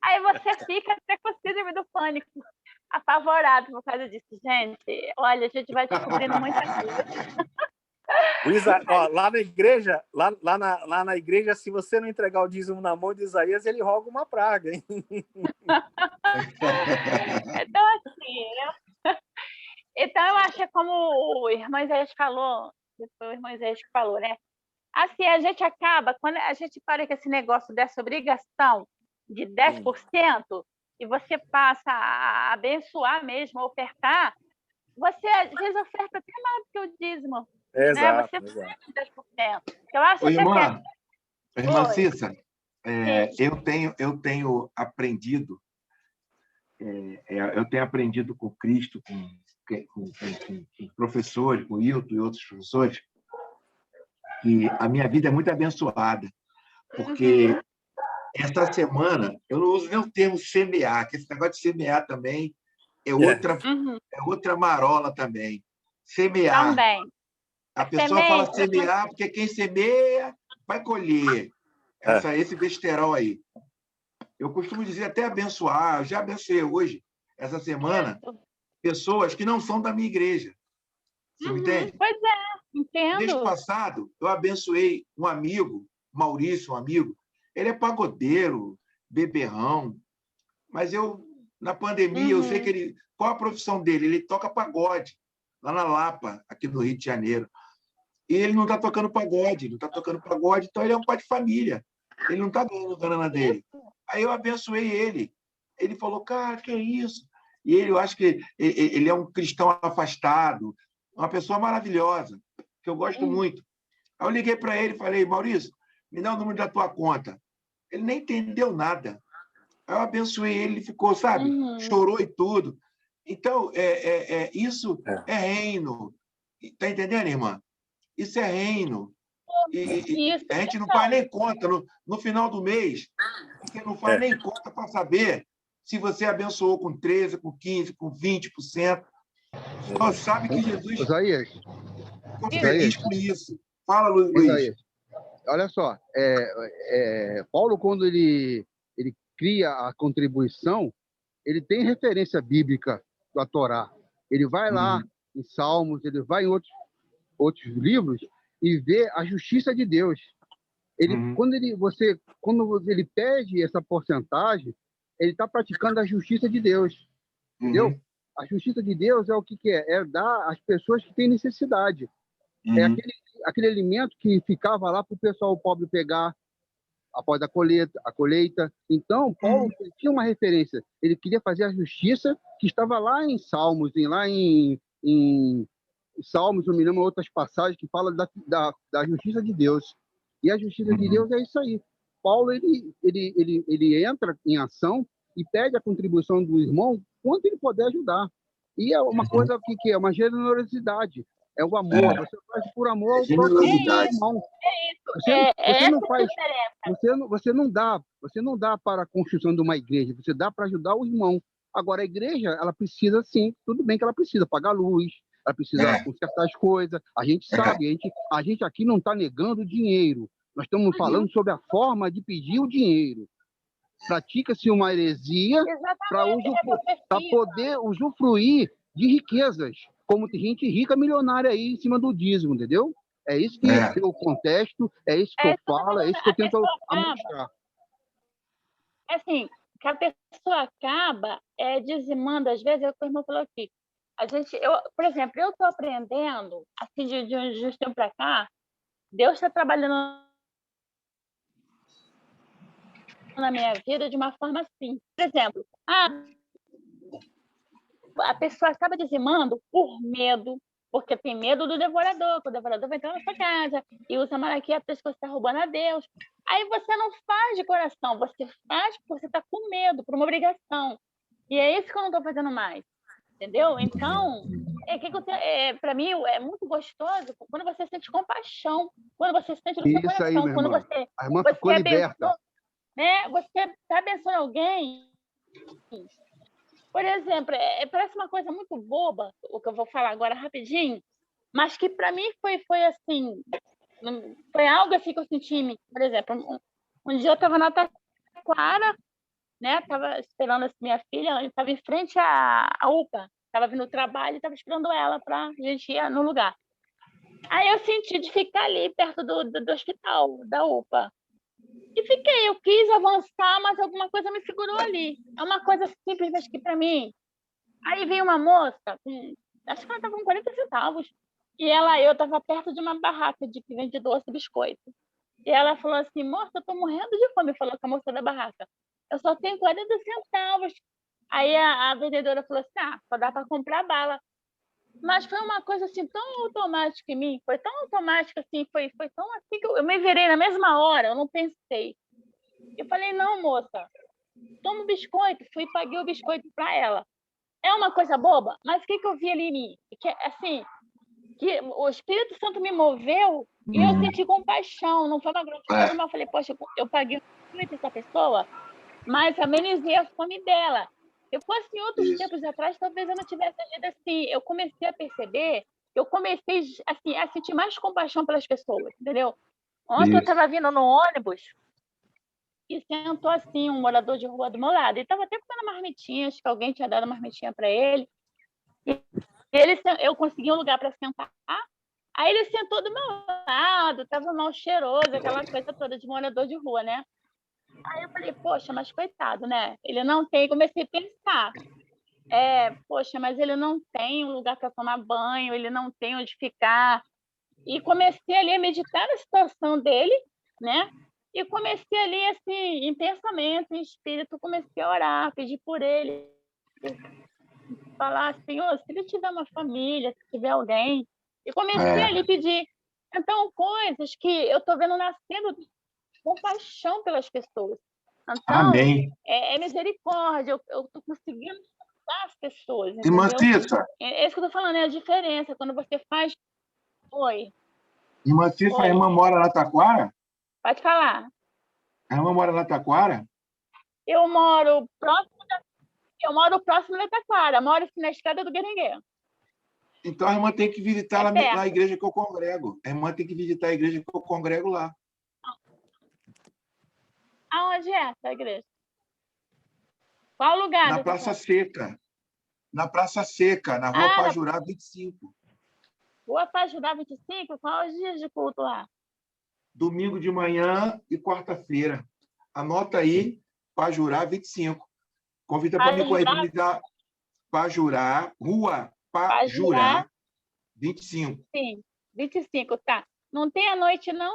Aí você fica até com síndrome do pânico, apavorado por causa disso. Gente, olha, a gente vai descobrindo muita coisa. Lá na igreja, lá na igreja, se você não entregar o dízimo na mão de Isaías, ele roga uma praga, hein? Então, assim, eu acho que, como o irmão Isaías falou, foi o irmão Isaías que falou, né? Assim, a gente acaba, quando a gente para com esse negócio dessa obrigação de 10%, e você passa a abençoar mesmo, a ofertar, você às vezes oferta até mais do que o dízimo. Exato, né? Você oferta 10%. Eu acho irmã Cissa, eu tenho aprendido, com Cristo, com professores, com o Hilton e outros professores, que a minha vida é muito abençoada, porque esta semana, eu não uso nem o termo semear, que esse negócio de semear também é outra marola também. Semear. Também. A pessoa fala semear porque quem semeia vai colher. Esse besterol aí. Eu costumo dizer até abençoar. Eu já abençoei hoje, essa semana, pessoas que não são da minha igreja. Você me entende? Pois é, entendo. Mês passado, eu abençoei um amigo, Maurício, um amigo. Ele é pagodeiro, beberrão, mas na pandemia, eu sei que ele... Qual a profissão dele? Ele toca pagode, lá na Lapa, aqui no Rio de Janeiro. E ele não está tocando pagode, então ele é um pai de família. Ele não está ganhando a grana dele. Aí eu abençoei ele. Ele falou, cara, que é isso? E eu acho que ele é um cristão afastado, uma pessoa maravilhosa, que eu gosto muito. Aí eu liguei para ele e falei, Maurício, me dá o número da tua conta. Ele nem entendeu nada. Aí eu abençoei ele, ele ficou, sabe? Chorou e tudo. Então, isso é reino. Está entendendo, irmã? Isso é reino. E a gente não faz nem conta no final do mês. Você não faz nem conta para saber se você abençoou com 13%, com 15%, com 20%. Só sabe que Jesus ficou feliz com isso. Fala, Luiz. Isaías, olha só. Paulo, quando ele cria a contribuição, ele tem referência bíblica da Torá. Ele vai lá em Salmos, ele vai em outros livros e vê a justiça de Deus. Quando ele pede essa porcentagem, ele está praticando a justiça de Deus. Entendeu? A justiça de Deus é o que é? É dar às pessoas que têm necessidade. É aquele alimento que ficava lá para o pessoal pobre pegar após a colheita. Então, Paulo tinha uma referência. Ele queria fazer a justiça que estava lá em Salmos, lá em Salmos, eu me lembro outras passagens que falam da justiça de Deus. E a justiça de Deus é isso aí. Paulo, ele entra em ação e pede a contribuição do irmão quanto ele puder ajudar. E é uma coisa que é uma generosidade. É o amor. Você faz por amor ao próprio irmão. Você não dá para a construção de uma igreja, você dá para ajudar o irmão. Agora, a igreja, ela precisa, sim, tudo bem que ela precisa pagar luz, ela precisa consertar as coisas. A gente sabe, a gente aqui não está negando dinheiro. Nós estamos falando sobre a forma de pedir o dinheiro. Pratica-se uma heresia para poder usufruir de riquezas, como tem gente rica milionária aí em cima do dízimo, entendeu? É isso que é o contexto, é isso que eu falo, é isso que eu tento mostrar. Assim, que a pessoa acaba dizimando, às vezes, é o que o irmão falou aqui. Por exemplo, eu estou aprendendo, assim, de uns tempos para cá, Deus está trabalhando na minha vida de uma forma assim. Por exemplo, a pessoa acaba dizimando por medo, porque tem medo do devorador, que o devorador vai entrar na sua casa e usa malaquias que você está roubando a Deus. Aí você não faz de coração, você faz porque você está com medo, por uma obrigação. E é isso que eu não estou fazendo mais, entendeu? Então, para mim, é muito gostoso quando você sente compaixão, quando você sente no seu coração, aí, quando a irmã ficou liberta. Né? Você está abençoando alguém. Por exemplo, parece uma coisa muito boba, o que eu vou falar agora rapidinho, mas que para mim foi assim, foi algo assim que eu senti em mim. Por exemplo, um dia eu estava na Taquara, né? Estava esperando assim, minha filha, ela estava em frente à UPA, estava vindo do trabalho e estava esperando ela para a gente ir no lugar. Aí eu senti de ficar ali perto do hospital, da UPA. E fiquei, eu quis avançar, mas alguma coisa me segurou ali. É uma coisa simples, mas que para mim. Aí veio uma moça, acho que ela estava com 40 centavos, e eu estava perto de uma barraca que vende doce e biscoito. E ela falou assim, moça, eu estou morrendo de fome, falou com a moça da barraca. Eu só tenho 40 centavos. Aí a vendedora falou assim, só dá para comprar bala. Mas foi uma coisa assim tão automática em mim, foi tão automática assim, foi tão assim que eu me virei na mesma hora, eu não pensei. Eu falei, não, moça, toma um biscoito, fui e paguei o biscoito para ela. É uma coisa boba, mas o que eu vi ali em mim? Que, assim, que o Espírito Santo me moveu e eu senti compaixão, não foi uma gratidão, mas eu falei, poxa, eu paguei o biscoito dessa pessoa, mas amenizei a fome dela. Se fosse em outros tempos atrás, talvez eu não tivesse agido assim. Eu comecei a perceber, eu comecei assim, a sentir mais compaixão pelas pessoas, entendeu? Ontem eu estava vindo no ônibus e sentou assim um morador de rua do meu lado. Ele estava até comendo marmitinha, acho que alguém tinha dado marmitinha para ele. E eu consegui um lugar para sentar. Aí ele sentou do meu lado, estava mal cheiroso, aquela coisa toda de morador de rua, né? Aí eu falei, poxa, mas coitado, né? Ele não tem. Comecei a pensar. Poxa, mas ele não tem um lugar para tomar banho, ele não tem onde ficar. E comecei ali a meditar na situação dele, né? E comecei ali, assim, em pensamento, em espírito, comecei a orar, pedir por ele. Falar, Senhor, se ele tiver uma família, se tiver alguém. E comecei ali a pedir. Então, coisas que eu estou vendo nascendo compaixão pelas pessoas. Então, Amém. é misericórdia, eu estou conseguindo ajudar as pessoas, Irmã entendeu? Cissa, É isso que eu estou falando, é a diferença. Quando você faz... Oi. Irmã Cissa, a irmã mora na Taquara? Pode falar. A irmã mora na Taquara? Eu moro próximo da Taquara, moro assim, na estrada do Guerengue. Então a irmã tem que visitar lá a igreja que eu congrego. A irmã tem que visitar a igreja que eu congrego lá. Aonde é essa igreja? Qual lugar? Na Praça Seca. Na Praça Seca, na Rua Pajurá 25. Rua Pajurá 25? Qual os dias de culto lá? Domingo de manhã e quarta-feira. Anota aí, Pajurá 25. Convida para me correr, para me dar Pajurá, Rua Pajurá 25. Sim, 25, tá. Não tem à noite, não?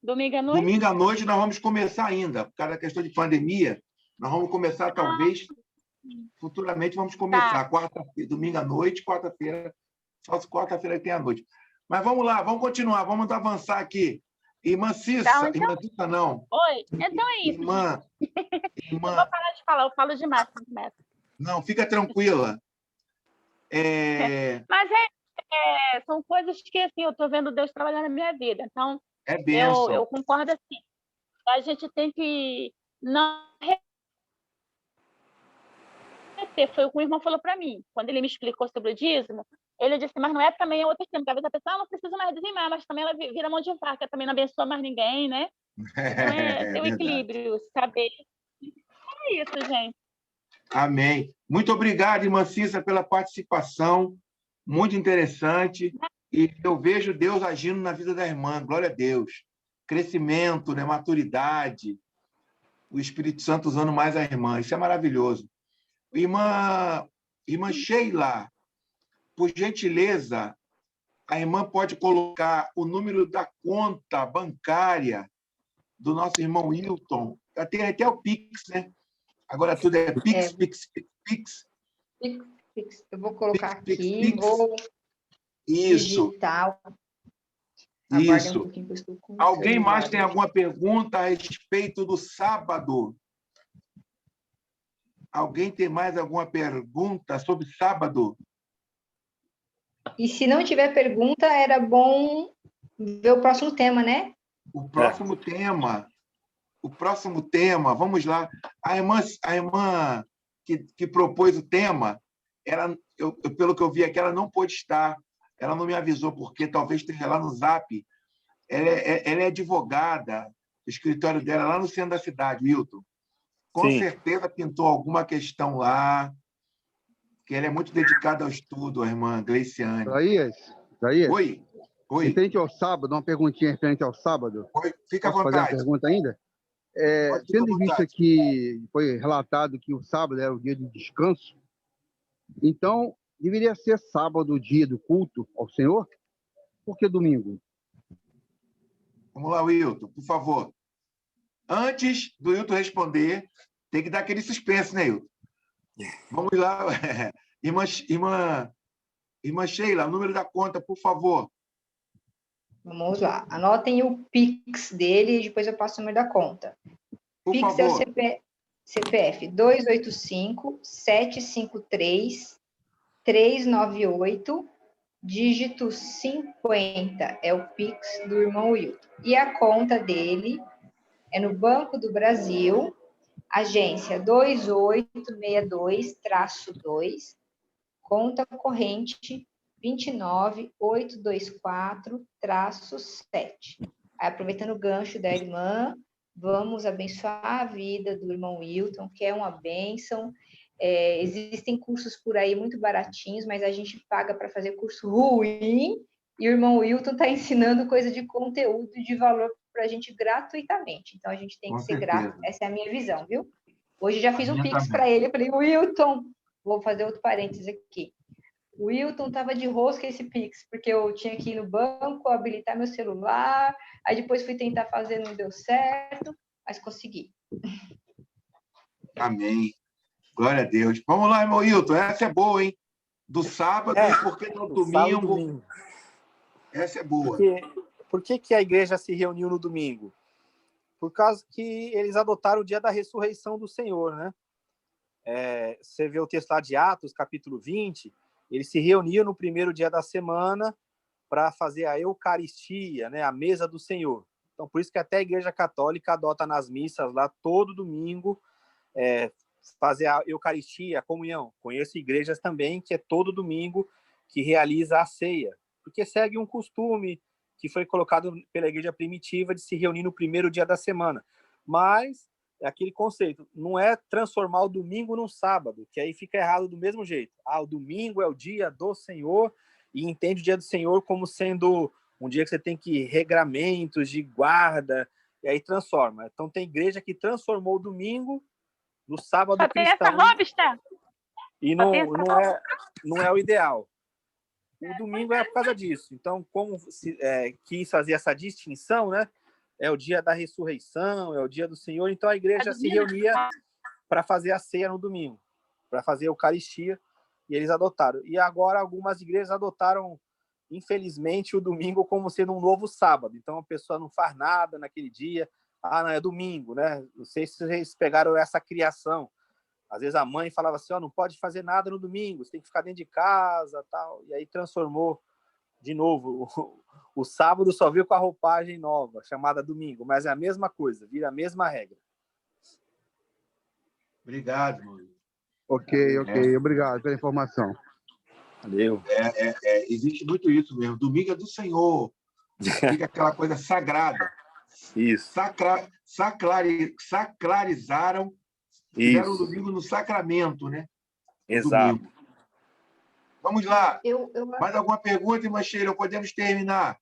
Domingo à noite? Domingo à noite nós vamos começar ainda. Por causa da questão de pandemia, nós vamos começar, talvez, futuramente vamos começar. Domingo à noite, quarta-feira. Só quarta-feira que tem à noite. Mas vamos lá, vamos continuar, vamos avançar aqui. Irmã Cissa, irmã Cissa não. Oi, então é isso. Irmã. Eu vou parar de falar, eu falo demais. Não, fica tranquila. Mas são coisas que assim, eu estou vendo Deus trabalhar na minha vida. Então, é bênção. Eu concordo assim. A gente tem que não repetir. Foi o que o irmão falou para mim. Quando ele me explicou sobre o dízimo, Ele disse, mas não é também outro extremo, porque às vezes a pessoa não precisa mais dizimar, mas também ela vira mão de vaca, também não abençoa mais ninguém, né? Então é ter o equilíbrio, saber. É isso, gente. Amém. Muito obrigado, irmã Cissa, pela participação, muito interessante. E eu vejo Deus agindo na vida da irmã, glória a Deus. Crescimento, né? Maturidade, o Espírito Santo usando mais a irmã, isso é maravilhoso. Irmã Sheila, por gentileza, a irmã pode colocar o número da conta bancária do nosso irmão Wilton. Tem até o Pix, né? Agora tudo é Pix, Pix, Pix. Pix. Eu vou colocar Pix, aqui, Pix. vou Isso. digitar. Isso. Um pouquinho que eu estou com o Alguém celular mais tem aqui. alguma pergunta a respeito do sábado? Alguém tem mais alguma pergunta sobre sábado? E se não tiver pergunta, era bom ver o próximo tema, né? O próximo tema, vamos lá. A irmã que propôs o tema, pelo que eu vi aqui, ela não pôde estar. Ela não me avisou, porque talvez esteja lá no Zap. Ela é advogada, o escritório dela é lá no centro da cidade, Wilton. Com certeza pintou alguma questão lá, que ela é muito dedicada ao estudo, a irmã Gleiciane. Isaías? Oi. Referente ao sábado, uma perguntinha referente ao sábado. Oi, fica à Posso fazer uma vontade. pergunta ainda? Tendo em vista que foi relatado que o sábado era o dia de descanso, então deveria ser sábado o dia do culto ao Senhor? Por que domingo? Vamos lá, Wilton, por favor. Antes do Wilton responder, tem que dar aquele suspense, né, Wilton? Vamos lá. Irmã Sheila, o número da conta, por favor. Vamos lá. Anotem o Pix dele e depois eu passo o número da conta. Por Pix favor. é o CPF 285-753-398, dígito 50. É o Pix do irmão Wilton. E a conta dele é no Banco do Brasil, agência 2862-2, conta corrente 29824-7. Aproveitando o gancho da irmã, vamos abençoar a vida do irmão Wilton, que é uma bênção. Existem cursos por aí muito baratinhos, mas a gente paga para fazer curso ruim, e o irmão Wilton está ensinando coisa de conteúdo de valor para a gente gratuitamente. Então, a gente tem que ser grato. Essa é a minha visão, viu? Hoje já fiz um Pix para ele. Eu falei, Wilton, vou fazer outro parênteses aqui. O Wilton estava de rosca esse Pix, porque eu tinha que ir no banco, habilitar meu celular, aí depois fui tentar fazer, não deu certo, mas consegui. Amém. Glória a Deus. Vamos lá, irmão Wilton, essa é boa, hein? Do sábado, e por que no domingo? Essa é boa. Por que a igreja se reuniu no domingo? Por causa que eles adotaram o dia da ressurreição do Senhor, né? Você vê o texto lá de Atos, capítulo 20, eles se reuniam no primeiro dia da semana para fazer a Eucaristia, né? A mesa do Senhor. Então, por isso que até a Igreja Católica adota nas missas lá todo domingo fazer a Eucaristia, a comunhão. Conheço igrejas também que é todo domingo que realiza a ceia, porque segue um costume que foi colocado pela igreja primitiva de se reunir no primeiro dia da semana. Mas é aquele conceito, não é transformar o domingo num sábado, que aí fica errado do mesmo jeito. O domingo é o dia do Senhor, e entende o dia do Senhor como sendo um dia que você tem que regramentos de guarda, e aí transforma. Então tem igreja que transformou o domingo no sábado Só cristão. Tem essa roupa, Esther? E não é o ideal. O domingo é por causa disso. Então, como quis fazer essa distinção, né? É o dia da ressurreição, é o dia do Senhor. Então, a igreja se reunia para fazer a ceia no domingo, para fazer a Eucaristia, e eles adotaram. E agora, algumas igrejas adotaram, infelizmente, o domingo como sendo um novo sábado. Então, a pessoa não faz nada naquele dia. Não, é domingo, né? Não sei se vocês pegaram essa criação. Às vezes a mãe falava assim, não pode fazer nada no domingo, você tem que ficar dentro de casa, tal. E aí transformou de novo. O sábado só veio com a roupagem nova, chamada domingo, mas é a mesma coisa, vira a mesma regra. Obrigado, mano. Ok. Obrigado pela informação. Valeu. Existe muito isso mesmo. Domingo é do Senhor. Fica aquela coisa sagrada. Isso. Sacralizaram, fizeram o domingo no sacramento, né? Exato. Domingo. Vamos lá. Eu Mais alguma pergunta, irmã Sheila? Podemos terminar.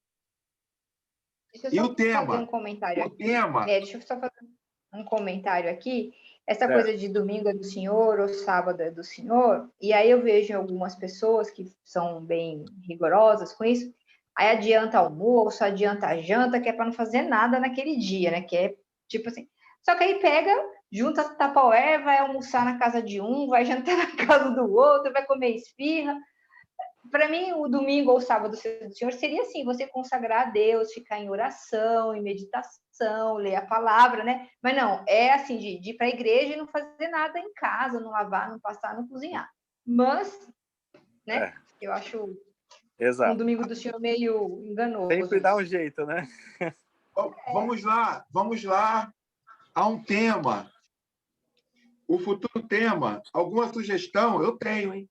Deixa eu E só o tema? fazer um comentário O aqui. tema? Deixa eu só fazer um comentário aqui. Essa Certo. coisa de domingo é do Senhor ou sábado é do Senhor, e aí eu vejo algumas pessoas que são bem rigorosas com isso, aí adianta almoço, adianta janta, que é para não fazer nada naquele dia, né? Que é tipo assim. Só que aí pega, junta Tupperware, vai almoçar na casa de um, vai jantar na casa do outro, vai comer esfirra. Para mim, o domingo ou sábado do Senhor seria assim, você consagrar a Deus, ficar em oração, em meditação, ler a palavra, né? Mas não, é assim, de ir para a igreja e não fazer nada em casa, não lavar, não passar, não cozinhar. Mas, né, eu acho um domingo do Senhor meio enganoso. Sempre dá um jeito, né? Vamos lá. Há um tema. O futuro tema. Alguma sugestão? Eu tenho, hein?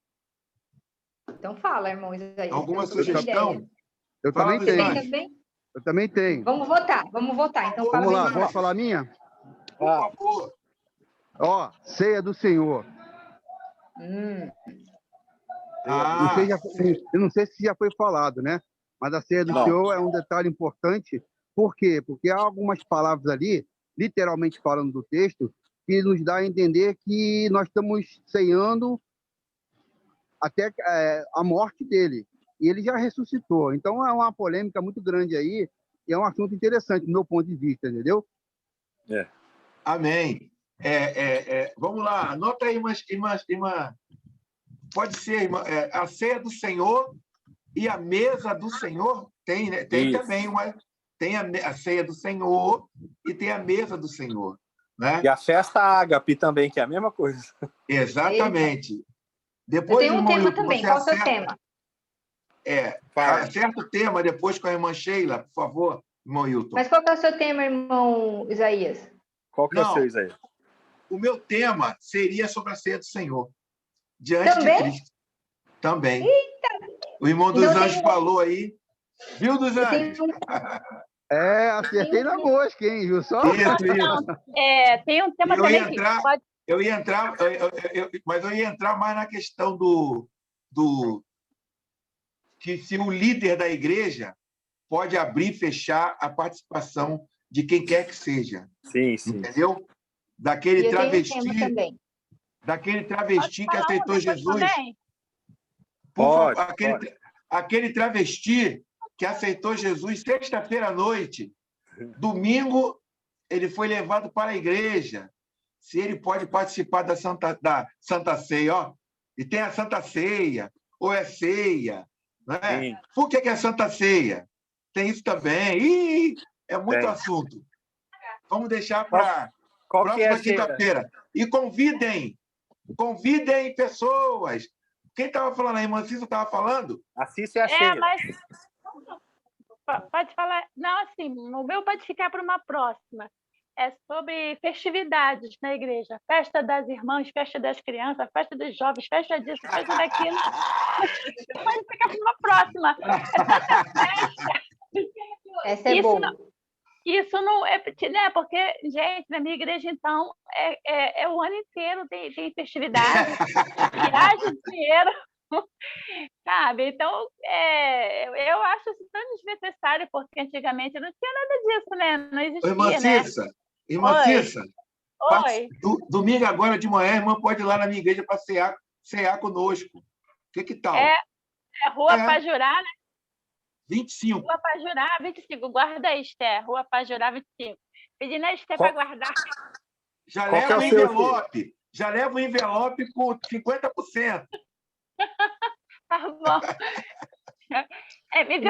Então fala, irmão Isaías. Alguma eu tô sem sugestão? ideia. Eu Fala, também Você tem tenho. também? Eu também tenho. Vamos votar. Então fala Vamos lá, bem. posso falar a minha? Por favor. Ó, ceia do Senhor. Não sei, eu não sei se já foi falado, né? Mas a ceia do Senhor é um detalhe importante. Por quê? Porque há algumas palavras ali, literalmente falando do texto, que nos dá a entender que nós estamos ceando até a morte dele. E ele já ressuscitou. Então é uma polêmica muito grande aí, e é um assunto interessante, do meu ponto de vista, entendeu? Amém. Vamos lá, anota aí, pode ser, irmã, a ceia do Senhor e a mesa do Senhor? Tem, né? Tem Isso. também tem a ceia do Senhor e tem a mesa do Senhor. Né? E a festa ágape também, que é a mesma coisa. Exatamente. Eu Depois, tenho um irmão tema Hilton, também. você Qual é o seu acerta, tema? acerta o tema depois com a irmã Sheila, por favor, irmão Hilton. Mas qual que é o seu tema, irmão Isaías? Qual que é o seu, Isaías? O meu tema seria sobre a ceia do Senhor, diante de Cristo. Também. Eita. O irmão dos Anjos falou aí. Viu, dos Anjos? Acertei na mosca, hein? Viu só? Isso. Tem um tema também que pode... Mas eu ia entrar mais na questão do que se o líder da igreja pode abrir e fechar a participação de quem quer que seja. Sim. Entendeu? Daquele travesti que aceitou Jesus. Por favor, aquele travesti que aceitou Jesus sexta-feira à noite, domingo ele foi levado para a igreja. Se ele pode participar da Santa Ceia, ó, e tem a Santa Ceia, ou é ceia, né? Por que é Santa Ceia? Tem isso também. É muito assunto. Vamos deixar para próxima quinta-feira. E convidem pessoas. Quem estava falando? A irmã Cícera estava falando? A Cícera é a Sheila. Mas pode falar. Não, assim, o meu pode ficar para uma próxima. É sobre festividades na igreja. Festa das irmãs, festa das crianças, festa dos jovens, festa disso, festa daquilo. Pode ficar para uma próxima. Essa é boa. Isso não é, né? Porque, gente, na minha igreja, então, é o ano inteiro tem festividade, viagem, dinheiro, sabe? Então, eu acho isso tão desnecessário, porque antigamente não tinha nada disso, né? Não existia, Irmã Cícera, Oi. Domingo agora de manhã, a irmã pode ir lá na minha igreja para cear conosco. Que tal? Rua Pajurá, né? 25. Rua Pajurá, 25. Guarda aí, Esther. Rua Pajurá, 25. Pedindo a Esther para guardar. Já leva o envelope. Já leva o envelope com 50%. Tá bom. Me dê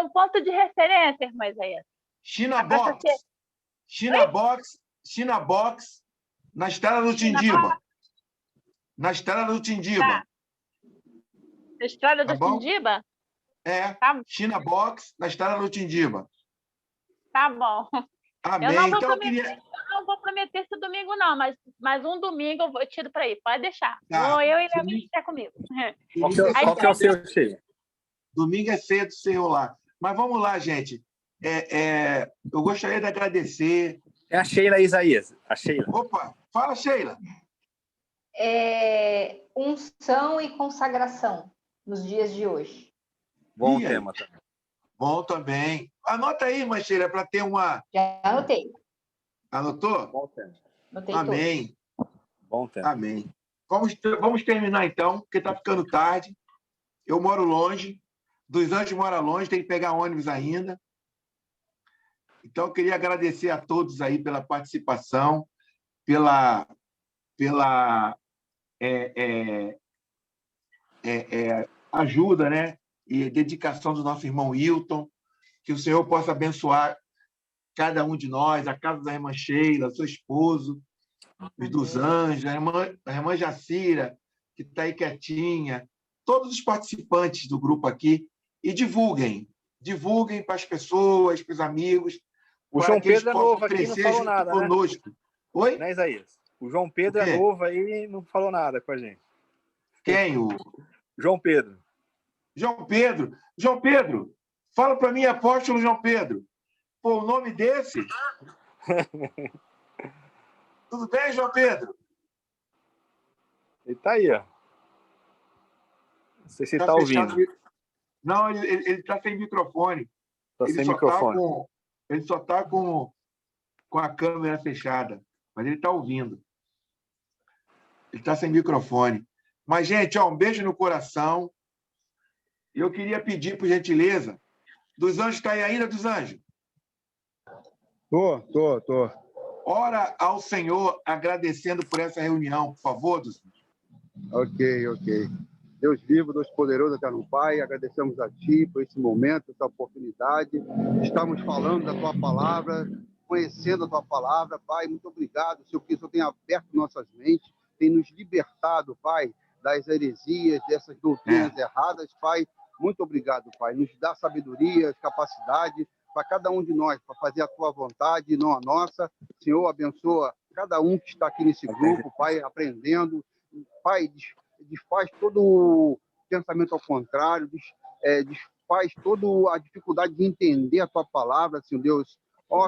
um ponto de referência, irmã Isaías. China Box, na Estrada do Tindiba. Na Estrada do Tindiba. Tá. Na Estrada do Tindiba? China Box, na Estrada do Tindiba. Tá bom. Amém. Eu não vou Então, eu prometer, queria... eu não vou prometer esse domingo, não, mas um domingo eu tiro para ir. Pode deixar. Tá. Vou eu e a Domingo- minha está comigo. Qual que é o seu, Sheila? Domingo é cedo, Senhor lá. Mas vamos lá, gente. Eu gostaria de agradecer. É a Sheila Isaías. A Sheila. Opa, fala, Sheila. Unção e consagração nos dias de hoje. Bom E aí? tema também. Bom também. Anota aí, Sheila, para ter uma... Já anotei. Anotou? Bom tema. Anotei Amém. Bom tema. Amém. Vamos terminar, então, porque está ficando tarde. Eu moro longe. Dos Anjos mora longe, tem que pegar ônibus ainda. Então, eu queria agradecer a todos aí pela participação, pela ajuda, né? E dedicação do nosso irmão Wilton. Que o Senhor possa abençoar cada um de nós, a casa da irmã Sheila, seu esposo, os dos Anjos, a irmã Jacira, que está aí quietinha, todos os participantes do grupo aqui, e divulguem para as pessoas, para os amigos, O para João que eles Pedro é possam novo aqui, não crescer falou junto nada, né? conosco. Oi? Né, Isaías? O João Pedro O é quê? novo aí e não falou nada com a gente. Quem? O João Pedro. João Pedro. João Pedro, fala para mim, apóstolo João Pedro. Pô, o nome desse? Tudo bem, João Pedro? Ele tá aí, ó. Não sei se ele tá fechado. ouvindo. Não, ele está sem microfone. Tá sem microfone. Ele só está com a câmera fechada, mas ele está ouvindo. Ele está sem microfone. Mas, gente, um beijo no coração. E eu queria pedir, por gentileza, Dos Anjos está aí ainda, Dos Anjos? Tô. Ora ao Senhor agradecendo por essa reunião, por favor, Dos Anjos. Ok. Deus vivo, Deus poderoso, eterno Pai, agradecemos a Ti por esse momento, essa oportunidade. Estamos falando da Tua palavra, conhecendo a Tua palavra, Pai. Muito obrigado, Senhor, que o Senhor tem aberto nossas mentes, tem nos libertado, Pai, das heresias, dessas doutrinas erradas, Pai. Muito obrigado, Pai. Nos dá sabedoria, capacidade para cada um de nós, para fazer a Tua vontade e não a nossa. Senhor, abençoa cada um que está aqui nesse grupo, Pai, aprendendo. Pai, desfaz todo o pensamento ao contrário, desfaz toda a dificuldade de entender a Tua palavra, Senhor Deus.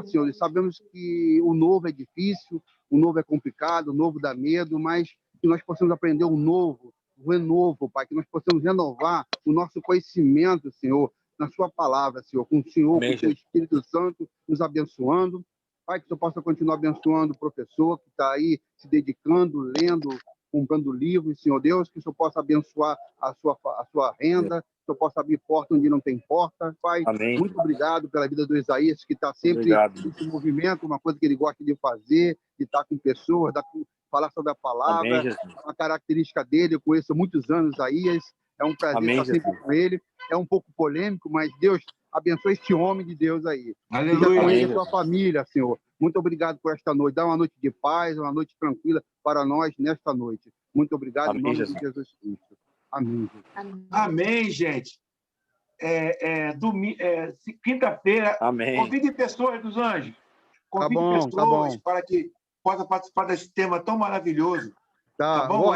Senhor, sabemos que o novo é difícil, o novo é complicado, o novo dá medo, mas que nós possamos aprender o novo, o renovo, Pai, que nós possamos renovar o nosso conhecimento, Senhor, na Sua palavra, Senhor, com o Senhor, com o Seu Espírito Santo nos abençoando. Pai, que o Senhor possa continuar abençoando o professor que está aí se dedicando, lendo, comprando livros, Senhor Deus, que o Senhor possa abençoar a sua renda, que o Senhor possa abrir porta onde não tem porta. Pai, Amém. muito obrigado pela vida do Isaías, que está sempre nesse movimento, uma coisa que ele gosta de fazer, de estar com pessoas, falar sobre a palavra. Amém, uma característica dele, eu conheço há muitos anos Isaías, é um prazer estar sempre com ele. É um pouco polêmico, mas Deus abençoe este homem de Deus aí. Aleluia. Com ele e a sua família, Senhor. Muito obrigado por esta noite. Dá uma noite de paz, uma noite tranquila para nós nesta noite. Muito obrigado. Amém, em nome de Jesus Cristo. Amém. Amém, gente. Quinta-feira, convide pessoas, Dos Anjos. Convide pessoas para que possam participar desse tema tão maravilhoso. Tá bom?